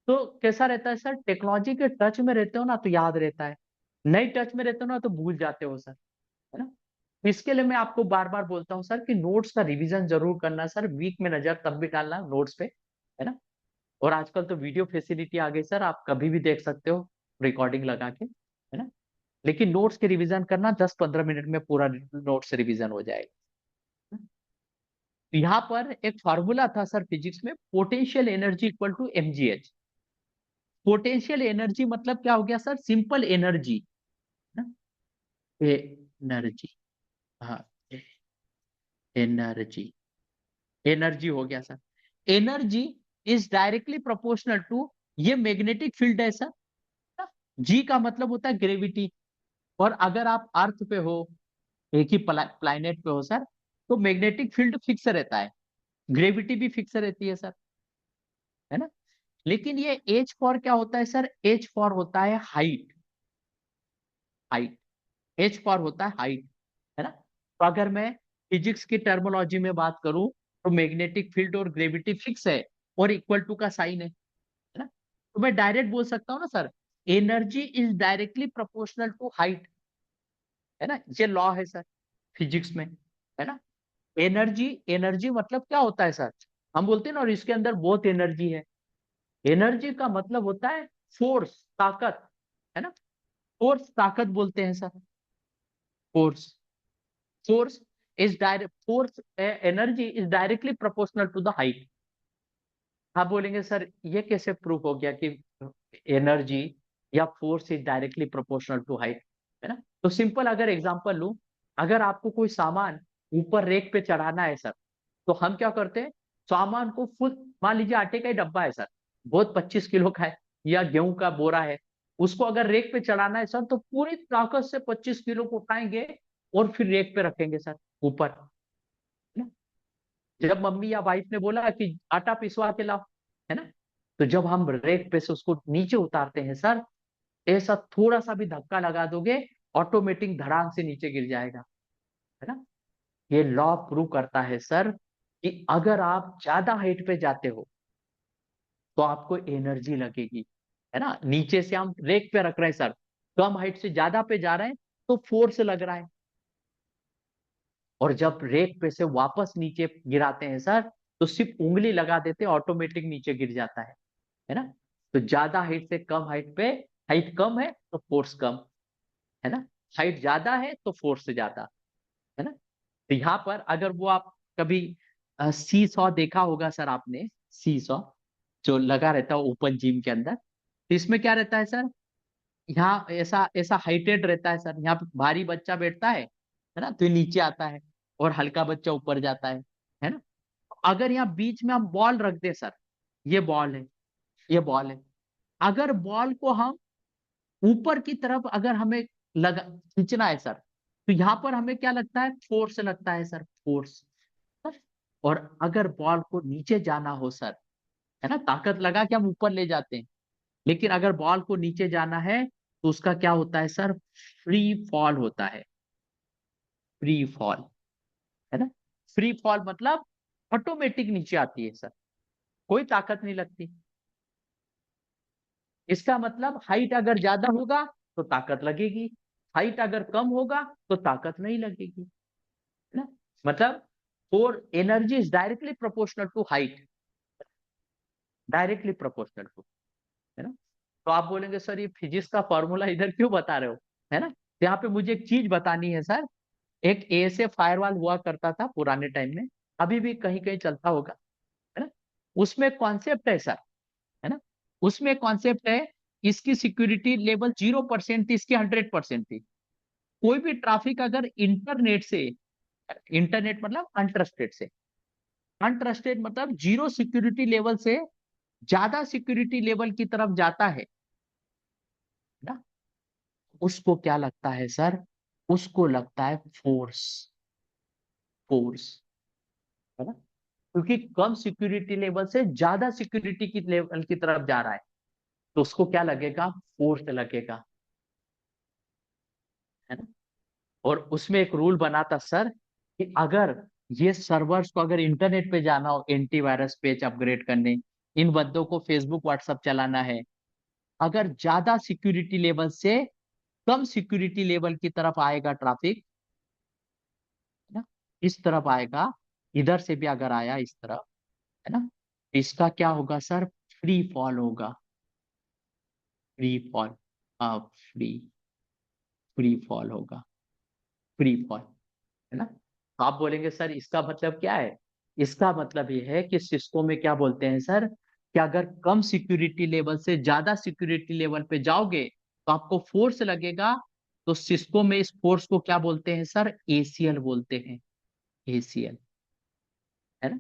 तो कैसा रहता है सर, टेक्नोलॉजी के टच में रहते हो ना तो याद रहता है, नई टच में रहते हो ना तो भूल जाते हो सर, है ना। तो इसके लिए मैं आपको बार बार बोलता हूँ सर कि नोट्स का रिवीजन जरूर करना सर, वीक में नजर तब भी डालना नोट्स पे, है ना। और आजकल तो वीडियो फैसिलिटी आ गई सर, आप कभी भी देख सकते हो रिकॉर्डिंग लगा के, है ना। लेकिन नोट्स के रिवीजन करना, 10-15 मिनट में पूरा नोट्स रिवीजन हो जाएगा। तो यहाँ पर एक फार्मूला था सर फिजिक्स में, potential energy equal to mgh। Potential energy मतलब क्या हो गया सर, सिंपल एनर्जी, है ना, एनर्जी, हाँ, एनर्जी, एनर्जी हो गया sir. Energy is directly proportional to, ये मैग्नेटिक फील्ड है सर, जी का मतलब होता है ग्रेविटी। और अगर आप अर्थ पे हो, एक ही प्लाइनेट पे हो सर, तो मैग्नेटिक फील्ड फिक्स रहता है, ग्रेविटी भी फिक्स रहती है सर, है ना। लेकिन ये एच फॉर क्या होता है सर, एच फॉर होता है हाइट, हाइट, एच फॉर होता है हाइट, है ना। तो अगर मैं फिजिक्स की टर्मोलॉजी में बात करूं, तो मैग्नेटिक फील्ड और ग्रेविटी फिक्स है, और इक्वल टू का साइन है ना। तो मैं डायरेक्ट बोल सकता हूँ ना sir, energy is directly proportional to height, है ना, ये लॉ है सर फिजिक्स में, है ना। एनर्जी, एनर्जी मतलब क्या होता है सर, हम बोलते हैं ना, और इसके अंदर बहुत एनर्जी है, एनर्जी का मतलब होता है फोर्स, ताकत, है ना। फोर्स ताकत बोलते हैं sir. Force, force is direct, force energy is directly proportional to the height. आप बोलेंगे सर ये कैसे प्रूफ हो गया कि एनर्जी या force is directly proportional to height, है ना। तो सिंपल अगर एग्जांपल लूं, अगर आपको कोई सामान ऊपर रेक पे चढ़ाना है सर, तो हम क्या करते हैं, सामान को फुल, मान लीजिए आटे का ही डब्बा है सर, बहुत 25 किलो का है, या गेहूं का बोरा है, उसको अगर रेक पे चढ़ाना है सर, तो पूरी ताकत से 25 किलो को उठाएंगे और फिर रेक पे रखेंगे सर, ऊपर, है ना। जब मम्मी या वाइफ ने बोला कि आटा पिसवा के लाओ, है ना, तो जब हम रेक पे से उसको नीचे उतारते हैं सर, ऐसा थोड़ा सा भी धक्का लगा दोगे, ऑटोमेटिक धड़ाम से नीचे गिर जाएगा, है ना। ये लॉ प्रूव करता है सर कि अगर आप ज्यादा हाइट पे जाते हो तो आपको एनर्जी लगेगी, है ना। नीचे से हम रेक पे रख रहे हैं सर, कम हाइट से ज्यादा पे जा रहे हैं तो फोर्स लग रहा है, और जब रेक पे से वापस नीचे गिराते हैं सर, तो सिर्फ उंगली लगा देते ऑटोमेटिक नीचे गिर जाता है ना। तो ज्यादा हाइट से कम हाइट पे, हाइट कम है तो फोर्स कम, है ना, हाइट ज्यादा है तो फोर्स ज्यादा, है ना। तो यहाँ पर अगर वो आप कभी सी सॉ देखा होगा सर आपने, सी सॉ जो लगा रहता है ओपन जिम के अंदर, तो इसमें क्या रहता है सर, यहाँ ऐसा ऐसा हाइटेड रहता है सर, यहाँ पे भारी बच्चा बैठता है ना, तो ये नीचे आता है, और हल्का बच्चा ऊपर जाता है ना। अगर यहाँ बीच में हम बॉल रख दे सर, ये बॉल है, ये बॉल है, अगर बॉल को हम ऊपर की तरफ अगर हमें लगा खींचना है सर, तो यहाँ पर हमें क्या लगता है, फोर्स लगता है सर, फोर्स। और अगर बॉल को नीचे जाना हो सर, है ना, ताकत लगा के हम ऊपर ले जाते हैं, लेकिन अगर बॉल को नीचे जाना है तो उसका क्या होता है सर, फ्री फॉल होता है, फ्री फॉल, है ना। फ्री फॉल मतलब ऑटोमेटिक नीचे आती है सर, कोई ताकत नहीं लगती। इसका मतलब हाइट अगर ज्यादा होगा तो ताकत लगेगी, हाइट अगर कम होगा तो ताकत नहीं लगेगी, है ना। मतलब और energy is directly proportional to height, directly proportional to, है ना। तो आप बोलेंगे सर ये फिजिक्स का फॉर्मूला इधर क्यों बता रहे हो, है ना। तो यहाँ पे मुझे एक चीज बतानी है सर, एक एएसए फायरवॉल हुआ करता था पुराने टाइम में, अभी भी कहीं कहीं चलता होगा, है ना। उसमें कॉन्सेप्ट है सर, है ना, उसमें कॉन्सेप्ट है, इसकी सिक्योरिटी लेवल 0% थी, इसकी 100% थी। कोई भी ट्रैफिक अगर इंटरनेट से, इंटरनेट मतलब अनट्रस्टेड से, अनट्रस्टेड मतलब जीरो सिक्योरिटी लेवल से ज्यादा सिक्योरिटी लेवल की तरफ जाता है ना, उसको क्या लगता है सर, उसको लगता है फोर्स, फोर्स, है ना। क्योंकि कम सिक्योरिटी लेवल से ज्यादा सिक्योरिटी की लेवल की तरफ जा रहा है, तो उसको क्या लगेगा, फोर्स लगेगा, है ना। और उसमें एक रूल बना था सर कि अगर ये सर्वर्स को अगर इंटरनेट पे जाना हो एंटीवायरस पेज अपग्रेड करने, इन बंदों को फेसबुक व्हाट्सएप चलाना है, अगर ज्यादा सिक्योरिटी लेवल से कम सिक्योरिटी लेवल की तरफ आएगा ट्रैफिक, है ना, इस तरफ आएगा, इधर से भी अगर आया इस तरफ, है ना, इसका क्या होगा सर, फ्री फॉल होगा, फ्री फॉल, हाँ फ्री, फ्री फॉल होगा, फ्री फॉल, है ना। तो आप बोलेंगे सर इसका मतलब क्या है, इसका मतलब ये है कि सिस्को में क्या बोलते हैं सर, कि अगर कम सिक्योरिटी लेवल से ज्यादा सिक्योरिटी लेवल पे जाओगे तो आपको फोर्स लगेगा, तो सिस्को में इस फोर्स को क्या बोलते हैं सर, एसीएल बोलते हैं, एसीएल, है ना।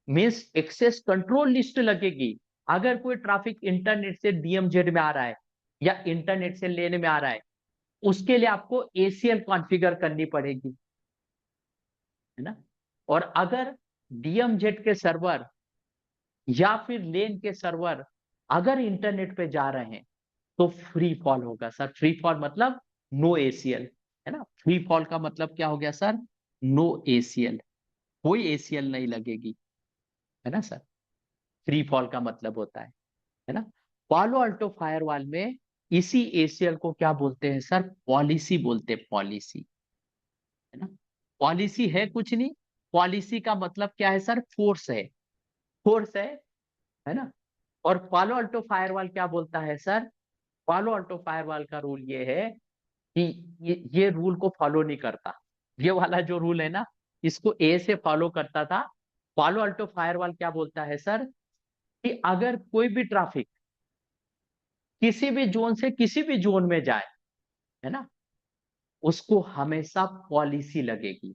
मीन्स एक्सेस कंट्रोल लिस्ट लगेगी, अगर कोई ट्रैफिक इंटरनेट से डीएमजेड में आ रहा है या इंटरनेट से लेने में आ रहा है, उसके लिए आपको एसीएल कॉन्फ़िगर करनी पड़ेगी, है ना। और अगर डीएमजेड के सर्वर या फिर लेन के सर्वर अगर इंटरनेट पे जा रहे हैं तो फ्री फॉल होगा सर, फ्री फॉल मतलब नो एसीएल, है ना। फ्री फॉल का मतलब क्या हो गया सर, नो एसीएल, कोई एसीएल नहीं लगेगी, है ना सर। फ्री फॉल का मतलब होता है ना। पालो अल्टो फायरवॉल में इसी एसीएल को क्या बोलते हैं सर, पॉलिसी बोलते हैं, पॉलिसी, है ना। पॉलिसी है कुछ नहीं, पॉलिसी का मतलब क्या है सर, फोर्स है, फोर्स है ना। और पालो अल्टो फायरवॉल क्या बोलता है सर? पालो अल्टो फायरवॉल का रूल ये है कि ये रूल को फॉलो नहीं करता। ये वाला जो रूल है ना, इसको ए से फॉलो करता था। पालो अल्टो फायरवॉल क्या बोलता है सर? कि अगर कोई भी ट्रैफिक किसी भी जोन से किसी भी जोन में जाए, है ना, उसको हमेशा पॉलिसी लगेगी।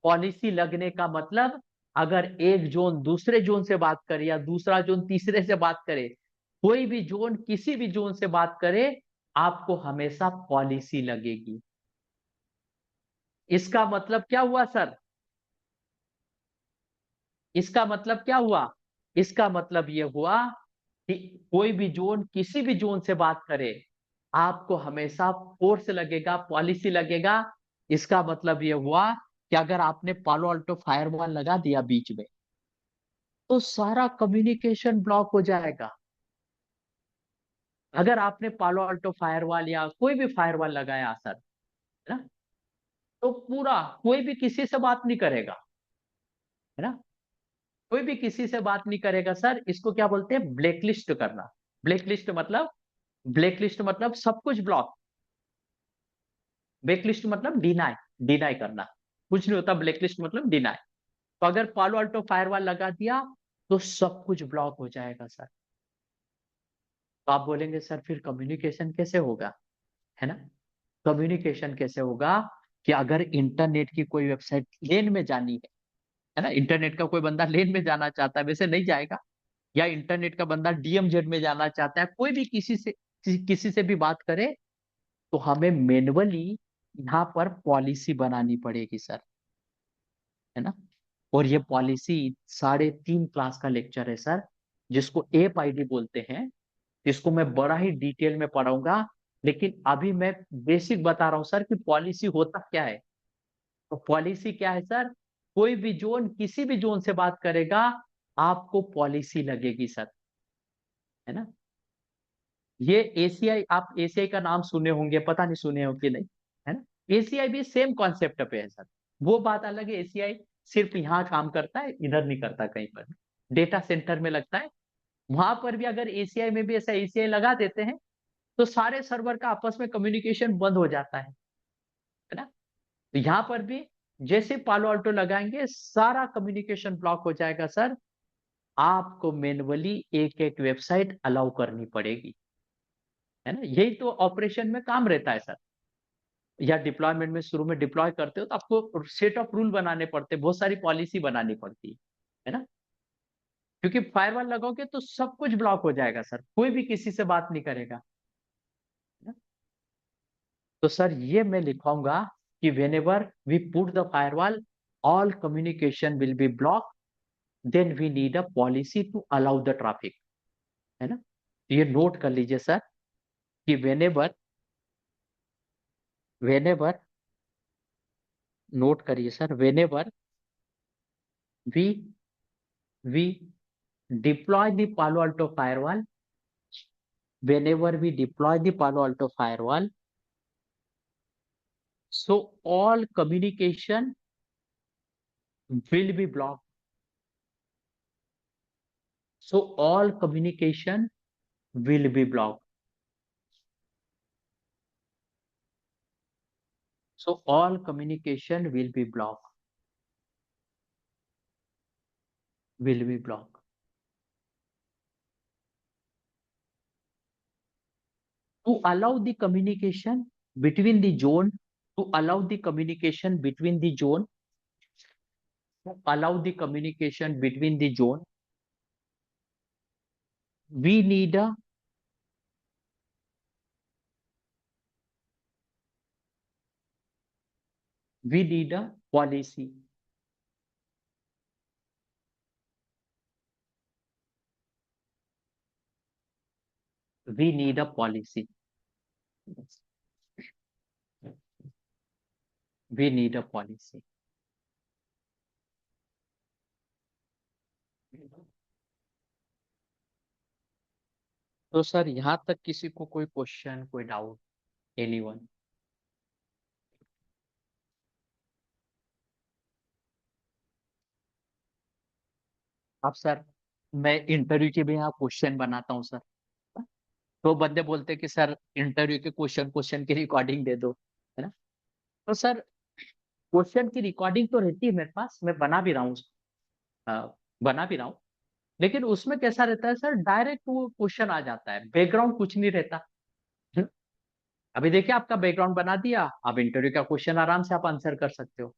पॉलिसी लगने का मतलब, अगर एक जोन दूसरे जोन से बात करे या दूसरा जोन तीसरे से बात करे, कोई भी जोन किसी भी जोन से बात करे, आपको हमेशा पॉलिसी लगेगी। इसका मतलब क्या हुआ सर? इसका मतलब क्या हुआ? इसका मतलब यह हुआ कि कोई भी जोन किसी भी जोन से बात करे, आपको हमेशा फोर्स लगेगा, पॉलिसी लगेगा। इसका मतलब यह हुआ कि अगर आपने पालो अल्टो फायरवॉल लगा दिया बीच में, तो सारा कम्युनिकेशन ब्लॉक हो जाएगा। अगर आपने पालो अल्टो फायरवॉल या कोई भी फायरवॉल लगाया सर, है ना, तो पूरा कोई भी किसी से बात नहीं करेगा, है ना, कोई भी किसी से बात नहीं करेगा सर। इसको क्या बोलते हैं? ब्लैकलिस्ट करना। ब्लैकलिस्ट मतलब, ब्लैकलिस्ट मतलब सब कुछ ब्लॉक। ब्लैकलिस्ट मतलब डिनाई, डिनाई करना। कुछ नहीं होता, ब्लैकलिस्ट मतलब डिनाई। तो अगर पालो अल्टो फायरवॉल लगा दिया, तो सब कुछ ब्लॉक हो जाएगा सर। तो आप बोलेंगे सर फिर कम्युनिकेशन कैसे होगा, है ना? कम्युनिकेशन कैसे होगा कि अगर इंटरनेट की कोई वेबसाइट लेन में जानी है ना, इंटरनेट का कोई बंदा लेन में जाना चाहता है, वैसे नहीं जाएगा, या इंटरनेट का बंदा डीएमजेड में जाना चाहता है, कोई भी किसी से भी बात करे, तो हमें मैन्युअली यहाँ पर पॉलिसी बनानी पड़ेगी सर, है ना। और ये पॉलिसी 3.5 क्लास का लेक्चर है सर, जिसको एप आईडी बोलते हैं। इसको मैं बड़ा ही डिटेल में पढ़ाऊंगा, लेकिन अभी मैं बेसिक बता रहा हूं सर कि पॉलिसी होता क्या है। तो पॉलिसी क्या है सर? कोई भी जोन किसी भी जोन से बात करेगा, आपको पॉलिसी लगेगी सर, है ना। ये एसीआई, आप एसीआई का नाम सुने होंगे, पता नहीं सुने हो कि नहीं, है ना। एसीआई भी सेम कॉन्सेप्ट पे है सर। वो बात अलग है, एसीआई सिर्फ यहाँ काम करता है, इधर नहीं करता कहीं पर। डेटा सेंटर में लगता है, वहां पर भी अगर एसीआई में भी ऐसा एसीआई लगा देते हैं, तो सारे सर्वर का आपस में कम्युनिकेशन बंद हो जाता है ना। तो यहाँ पर भी जैसे पालो अल्टो लगाएंगे, सारा कम्युनिकेशन ब्लॉक हो जाएगा सर। आपको मैन्युअली एक एक वेबसाइट अलाउ करनी पड़ेगी, है ना। यही तो ऑपरेशन में काम रहता है सर। या डिप्लॉयमेंट में शुरू में डिप्लॉय करते हो, तो आपको सेट ऑफ रूल बनाने पड़ते हैं, बहुत सारी पॉलिसी बनानी पड़ती है ना। क्योंकि फायरवॉल लगाओगे तो सब कुछ ब्लॉक हो जाएगा सर, कोई भी किसी से बात नहीं करेगा, है ना? तो सर ये मैं लिखवाऊंगा कि whenever we put the firewall, all communication will be block, then we need a policy to allow the traffic, है ना। ये नोट कर लीजिए सर कि वेनेवर, नोट करिए sir, whenever we we deploy the Palo Alto firewall, whenever we deploy the Palo Alto firewall, so all communication will be blocked. So all communication will be blocked. So all communication will be blocked. Will be blocked. To allow the communication between the zone, to allow the communication between the zone, to allow the communication between the zone, we need a we need a policy. We need a policy. We need a policy. तो sir यहाँ तक किसी को कोई question, कोई doubt, anyone? आप sir मैं interview के भी यहाँ क्वेश्चन बनाता हूँ सर। तो बंदे बोलते हैं कि सर इंटरव्यू के क्वेश्चन क्वेश्चन की रिकॉर्डिंग दे दो, है ना। तो सर क्वेश्चन की रिकॉर्डिंग तो रहती है मेरे पास, मैं बना भी रहा हूँ, बना भी रहा हूँ। लेकिन उसमें कैसा रहता है सर, डायरेक्ट वो क्वेश्चन आ जाता है, बैकग्राउंड कुछ नहीं रहता। हम्म, अभी देखिए आपका बैकग्राउंड बना दिया, अब इंटरव्यू का क्वेश्चन आराम से आप आंसर कर सकते हो।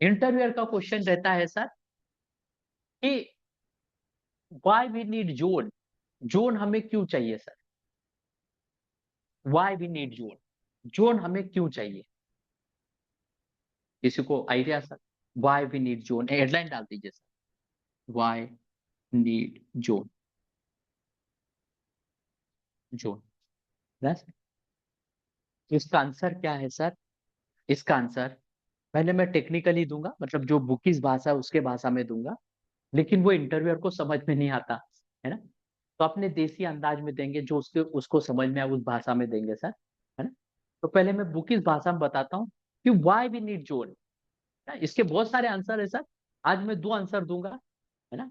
इंटरव्यूअर का क्वेश्चन रहता है सर कि why we need zone, zone हमें क्यों चाहिए sir, why we need zone, zone हमें क्यों चाहिए। किसी को idea sir, why we need zone, headline डाल दीजिए sir, why need zone, zone. बस इसका आंसर क्या है सर, इसका आंसर पहले मैं टेक्निकली दूंगा, मतलब जो बुकिस भाषा है उसके भाषा में दूंगा, लेकिन वो इंटरव्यूअर को समझ में नहीं आता, है ना। तो अपने देसी अंदाज में देंगे, जो उसके उसको समझ में आए उस भाषा में देंगे सर, है ना। तो पहले मैं बुकिस भाषा में बताता हूँ कि व्हाई वी नीड जोन। इसके बहुत सारे आंसर है सर, आज मैं 2 आंसर दूंगा, है ना।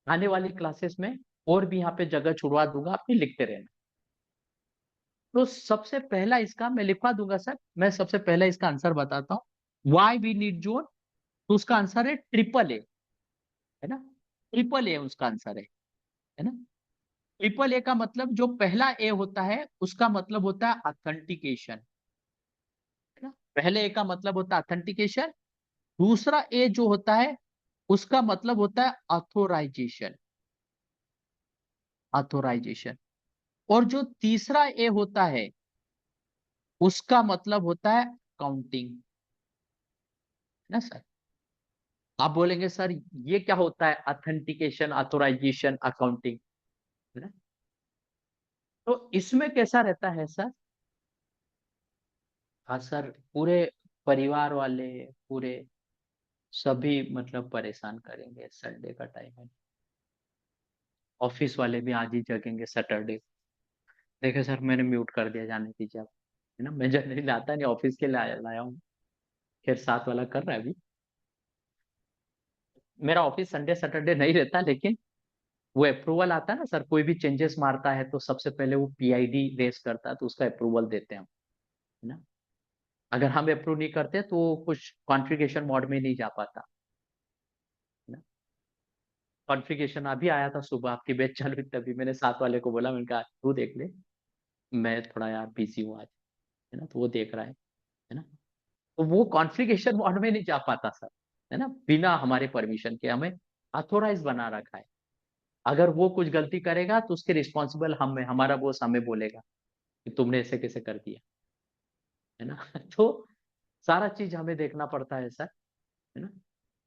आने वाली क्लासेस में और भी यहाँ पे जगह छुड़वा दूंगा, आपने लिखते रहना। तो सबसे पहला इसका मैं लिखवा दूंगा सर, मैं सबसे पहला इसका आंसर बताता हूँ, व्हाई वी नीड जोन। तो उसका आंसर है ट्रिपल ए, है ना, ट्रिपल ए उसका आंसर है ना। ट्रिपल ए का मतलब जो पहला ए होता है उसका मतलब होता है ऑथेंटिकेशन, है ना। पहले ए का मतलब होता है ऑथेंटिकेशन, दूसरा ए जो होता है उसका मतलब होता है ऑथोराइजेशन, ऑथोराइजेशन। और जो तीसरा ए होता है उसका मतलब होता है काउंटिंग, है ना सर। आप बोलेंगे सर ये क्या होता है, ऑथेंटिकेशन, ऑथोराइजेशन, अकाउंटिंग, है ना। तो इसमें कैसा रहता है सर, हाँ सर, पूरे परिवार वाले, पूरे सभी मतलब परेशान करेंगे, संडे का टाइम है, ऑफिस वाले भी आज ही जगेंगे सैटरडे। देखिए सर मैंने म्यूट कर दिया, जाने दीजिए आप, है ना, मैं जनरली लाता नहीं, ऑफिस के लिए लाया हूँ। खैर साथ वाला कर रहा है अभी, मेरा ऑफिस संडे सैटरडे नहीं रहता, लेकिन वो अप्रूवल आता है ना सर, कोई भी चेंजेस मारता है तो सबसे पहले वो पीआईडी रेस करता है, तो उसका अप्रूवल देते हैं हम, है ना। अगर हम अप्रूव नहीं करते तो वो कुछ कॉन्फ़िगरेशन मोड में नहीं जा पाता, है ना। कॉन्फ़िगरेशन अभी आया था सुबह, आपकी बैच चालू हुई तभी मैंने साथ वाले को बोला, मैंने कहा तू देख ले, मैं थोड़ा यार बिजी हूँ आज, है ना। तो वो देख रहा है ना। तो वो कॉन्फ़िगरेशन मोड में नहीं जा पाता सर, है ना, बिना हमारे परमिशन के हमें अथोराइज बना रखा है। अगर वो कुछ गलती करेगा तो उसके रिस्पॉन्सिबल हम है, हमारा बॉस हमें बोलेगा कि तुमने ऐसे कैसे कर दिया, है ना। तो सारा चीज हमें देखना पड़ता है सर, है ना।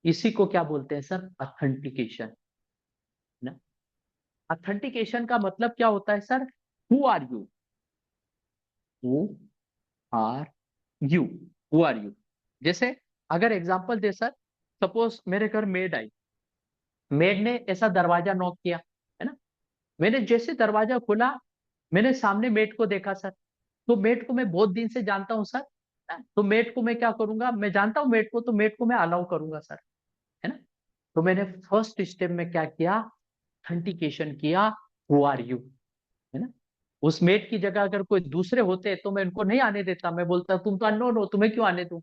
इसी को क्या बोलते हैं सर, ऑथेंटिकेशन, है ना। ऑथेंटिकेशन का मतलब क्या होता है sir, who are you, who are you, who are you. जैसे अगर एग्जांपल दे सर, सपोज मेरे घर मेड आई, मेड ने ऐसा दरवाजा नॉक किया, है ना। मैंने जैसे दरवाजा खोला, मैंने सामने मेड को देखा सर, तो मेड को मैं बहुत दिन से जानता हूँ सर, है ना? तो मेड को मैं क्या करूंगा, मैं जानता हूँ मेड को, तो मेड को मैं अलाउ करूंगा सर, है ना। तो मैंने फर्स्ट स्टेप में क्या किया, ऑथेंटिकेशन किया, हु आर यू, है ना। उस मेड की जगह अगर कोई दूसरे होते तो मैं उनको नहीं आने देता, मैं बोलता तुम तो अननोन हो, तुम्हें क्यों आने दूं।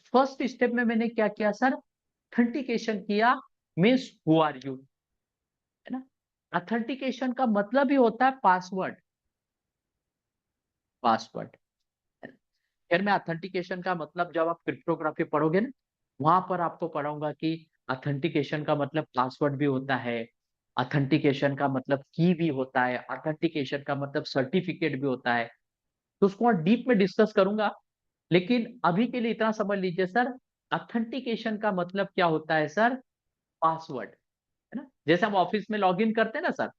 फर्स्ट स्टेप में मैंने क्या किया सर, ऑथेंटिकेशन किया, मीन्स हु आर यू, है ना। ऑथेंटिकेशन का मतलब ही होता है पासवर्ड, पासवर्ड। फिर मैं ऑथेंटिकेशन का मतलब जब आप क्रिप्टोग्राफी पढ़ोगे ना, वहां पर आपको पढ़ाऊंगा कि ऑथेंटिकेशन का मतलब पासवर्ड भी होता है, ऑथेंटिकेशन का मतलब की भी होता है, ऑथेंटिकेशन का मतलब सर्टिफिकेट भी होता है। तो उसको और डीप में डिस्कस करूंगा, लेकिन अभी के लिए इतना समझ लीजिए सर, ऑथेंटिकेशन का मतलब क्या होता है सर, पासवर्ड, है ना। जैसे हम ऑफिस में लॉग इन करते हैं ना सर,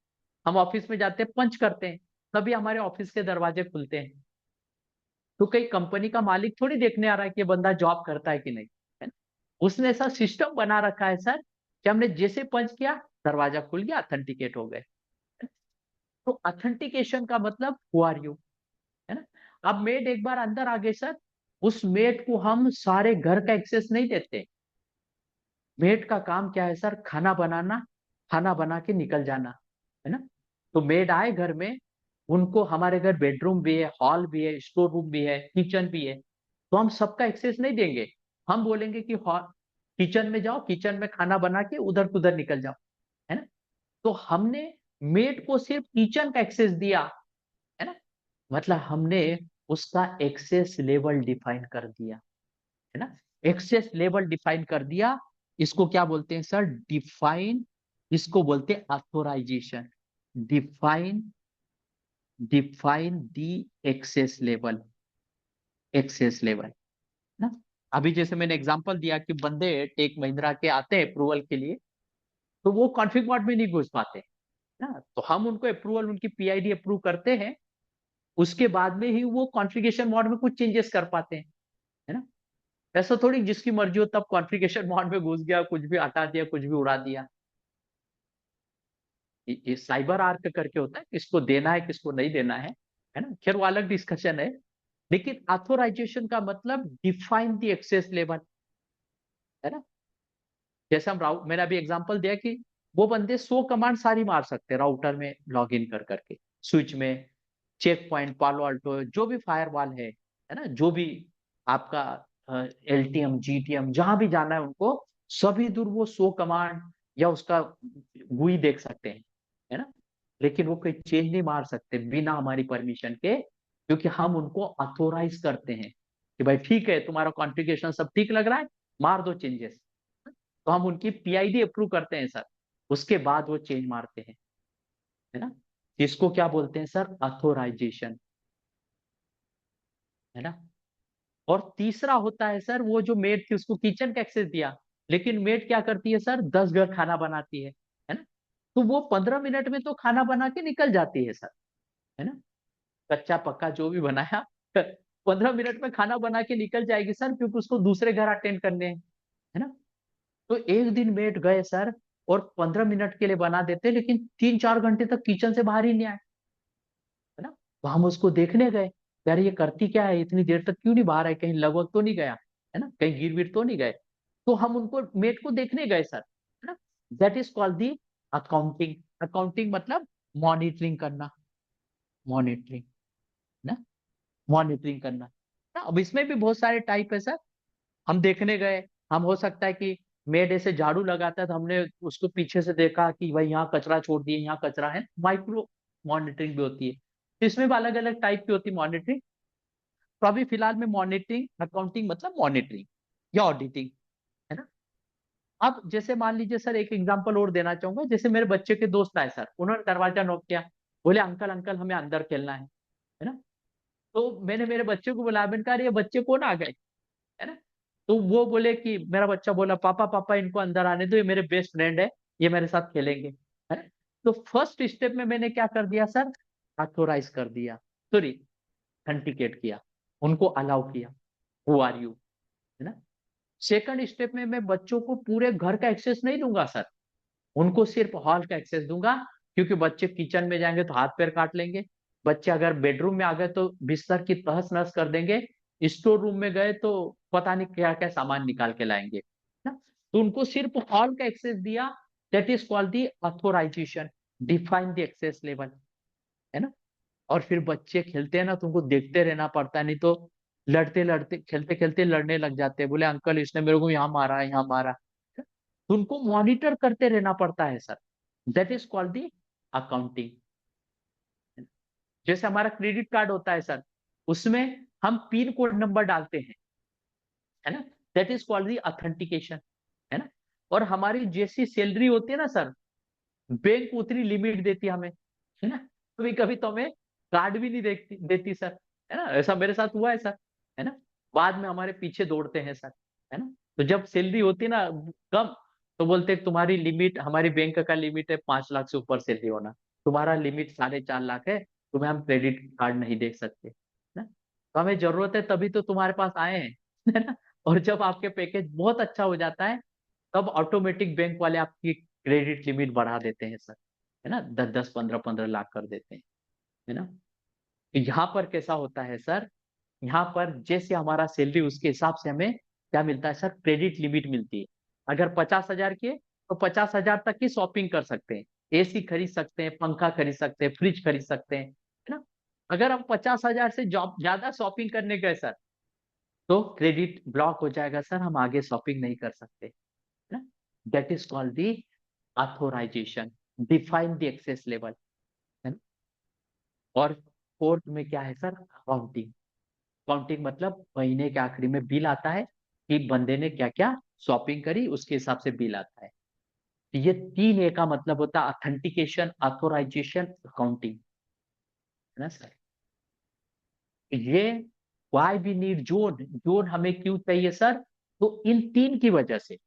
हम ऑफिस में जाते हैं, पंच करते हैं, तभी हमारे ऑफिस के दरवाजे खुलते हैं। तो कई कंपनी का मालिक थोड़ी देखने आ रहा है कि ये बंदा जॉब करता है कि नहीं, है ना। उसने ऐसा सिस्टम बना रखा है सर कि हमने जैसे पंच किया, दरवाजा खुल गया, ऑथेंटिकेट हो गए। तो ऑथेंटिकेशन का मतलब हु आर यू, है ना। अब मेड एक बार अंदर आ गए सर, उस मेड को हम सारे घर का एक्सेस नहीं देते, मेड का काम क्या है सर? खाना बनाना, खाना बना के निकल जाना, है ना? तो मेड आए घर में, उनको हमारे घर बेडरूम भी है, हॉल भी है, स्टोर रूम भी है, किचन भी है, तो हम सबका एक्सेस नहीं देंगे। हम बोलेंगे कि किचन में जाओ, किचन में खाना बना के उधर उधर निकल जाओ, है ना? तो हमने मेड को सिर्फ किचन का एक्सेस दिया, है ना? मतलब हमने उसका एक्सेस लेवल डिफाइन कर दिया, है ना? एक्सेस लेवल डिफाइन कर दिया। इसको क्या बोलते हैं सर? डिफाइन। इसको बोलते हैं authorization. Define, define the access level, access level ना। अभी जैसे मैंने एग्जांपल दिया कि बंदे टेक महिंद्रा के आते हैं अप्रूवल के लिए, तो वो कॉन्फ़िग मोड में नहीं घुस पाते ना, तो हम उनको अप्रूवल, उनकी पीआईडी अप्रूव करते हैं, उसके बाद में ही वो कॉन्फ़िगरेशन मोड में कुछ चेंजेस कर पाते हैं, है ना? ऐसा थोड़ी जिसकी मर्जी हो तब कॉन्फ़िगरेशन मोड में घुस गया, कुछ भी हटा दिया, कुछ भी उड़ा दिया। ये साइबर आर्क करके होता है, किसको देना है किसको नहीं देना है ना? खैर वो अलग डिस्कशन है। लेकिन ऑथोराइजेशन का मतलब डिफाइन द एक्सेस लेवल, है ना? जैसे हम राउट मैंने अभी एग्जांपल दिया कि वो बंदे 100 कमांड सारी मार सकते हैं राउटर में लॉग इन कर करके, स्विच में, चेक पॉइंट, पालो अल्टो, जो भी फायरवॉल है ना, जो भी आपका एलटीएम, जीटीएम, जहां भी जाना है उनको, सभी दूर वो 100 कमांड या उसका गुई देख सकते हैं, है ना? लेकिन वो कोई चेंज नहीं मार सकते बिना हमारी परमिशन के, क्योंकि हम उनको अथोराइज करते हैं कि भाई ठीक है, तुम्हारा कॉन्फ़िगरेशन सब ठीक लग रहा है, मार दो चेंजेस। तो हम उनकी पीआईडी अप्रूव करते हैं सर, उसके बाद वो चेंज मारते हैं, है ना? इसको क्या बोलते हैं सर? अथोराइजेशन, है ना? और तीसरा होता है सर, वो जो मेड थी उसको किचन का एक्सेस दिया, लेकिन मेड क्या करती है सर? 10 घर खाना बनाती है ना? तो वो 15 मिनट में तो खाना बना के निकल जाती है सर, है ना? कच्चा पक्का जो भी बनाया 15 मिनट में खाना बना के निकल जाएगी सर, क्योंकि उसको दूसरे घर अटेंड करने हैं, है ना? तो एक दिन मेड गए सर, और 15 मिनट के लिए बना देते, लेकिन 3-4 घंटे तक किचन से बाहर ही नहीं आए, है ना? तो हम उसको देखने गए, यार ये करती क्या है, इतनी देर तक क्यों नहीं बाहर आई, कहीं लगवग तो नहीं गया, है ना? कहीं गिर विर तो नहीं गए? तो हम उनको, मेड को देखने गए सर, है ना? That is called the accounting. Accounting मतलब मॉनिटरिंग करना, मॉनिटरिंग ना, मॉनिटरिंग करना ना। अब इसमें भी बहुत सारे टाइप है सर। हम देखने गए, हम हो सकता है कि मेड ऐसे झाड़ू लगाता है तो हमने उसको पीछे से देखा कि भाई यहाँ कचरा छोड़ दिए, यहाँ कचरा है, माइक्रो मॉनिटरिंग भी होती है। तो इसमें भी अलग अलग टाइप की होती है मॉनिटरिंग। तो अभी फिलहाल में मॉनिटरिंग, अकाउंटिंग मतलब मॉनिटरिंग या ऑडिटिंग, है ना? अब जैसे मान लीजिए सर, एक एग्जांपल और देना चाहूंगा। जैसे मेरे बच्चे के दोस्त आए सर, उन्होंने दरवाजा नॉक किया, बोले अंकल अंकल हमें अंदर खेलना है ना? तो मैंने मेरे बच्चे को बुलाया, मैंने कहा अरे ये बच्चे कौन आ गए, है ना? तो वो बोले कि, मेरा बच्चा बोला पापा पापा इनको अंदर आने दो, ये मेरे बेस्ट फ्रेंड है, ये मेरे साथ खेलेंगे, है ना? तो फर्स्ट स्टेप में मैंने क्या कर दिया सर? ऑथोराइज कर दिया, सॉरी, ऑथेंटिकेट किया, उनको अलाउ किया, हु आर यू, है ना? सेकंड स्टेप में मैं बच्चों को पूरे घर का एक्सेस नहीं दूंगा सर, उनको सिर्फ हॉल का एक्सेस दूंगा, क्योंकि बच्चे किचन में जाएंगे तो हाथ पैर काट लेंगे, बच्चे अगर बेडरूम में आ गए तो बिस्तर की तहस नहस कर देंगे, स्टोर रूम में गए तो पता नहीं क्या क्या सामान निकाल के लाएंगे ना। तो उनको सिर्फ हॉल का एक्सेस दिया, that is called the authorization, define the access level, है ना? और फिर बच्चे खेलते हैं ना, तुमको देखते रहना पड़ता है, नहीं तो लड़ते लड़ते, खेलते खेलते लड़ने लग जाते हैं, बोले अंकल इसने मेरे को यहाँ मारा है, यहाँ मारा। तो उनको मॉनिटर करते रहना पड़ता है sir, that is called the accounting. जैसे हमारा क्रेडिट कार्ड होता है सर, उसमें हम पिन कोड नंबर डालते हैं, है ना? That is called the authentication, है ना? और हमारी जैसी सैलरी होती है ना सर, बैंक उतनी लिमिट देती है हमें, है ना? कभी कभी तो हमें कार्ड भी नहीं देती सर, है ना? ऐसा मेरे साथ हुआ है सर, है ना? बाद में हमारे पीछे दौड़ते हैं सर, है ना? तो जब सैलरी होती है ना कम, तो बोलते हैं तुम्हारी लिमिट, हमारी बैंक का लिमिट है 5 लाख से ऊपर सैलरी होना, तुम्हारा लिमिट 4.5 लाख है, तुम्हें हम क्रेडिट कार्ड नहीं दे सकते, है ना? तो हमें जरूरत है तभी तो तुम्हारे पास आए हैं, है ना? और जब आपके पैकेज बहुत अच्छा हो जाता है, तब ऑटोमेटिक बैंक वाले आपकी क्रेडिट लिमिट बढ़ा देते हैं सर, है ना? 10-10, 15-15 लाख कर देते हैं, है ना? तो यहाँ पर कैसा होता है सर? यहाँ पर जैसे हमारा सैलरी, उसके हिसाब से हमें क्या मिलता है सर? क्रेडिट लिमिट मिलती है। अगर 50,000 की है तो 50,000 तक की शॉपिंग कर सकते हैं। एसी खरीद सकते हैं, पंखा खरीद सकते हैं, फ्रिज खरीद सकते हैं, है ना। अगर हम 50,000 से जॉब ज्यादा शॉपिंग करने गए सर, तो क्रेडिट ब्लॉक हो जाएगा सर, हम आगे शॉपिंग नहीं कर सकते, है ना। That is called the authorization, define the access level, है ना। और फोर्थ में क्या है सर, काउंटिंग। काउंटिंग मतलब महीने के आखिरी में बिल आता है कि बंदे ने क्या क्या शॉपिंग करी, उसके हिसाब से बिल आता है। तो ये 3 ए का मतलब होता है ऑथेंटिकेशन, ऑथोराइजेशन, अकाउंटिंग, है ना सर। ये why we need zone, zone हमें क्यों चाहिए सर, तो इन 3 की वजह से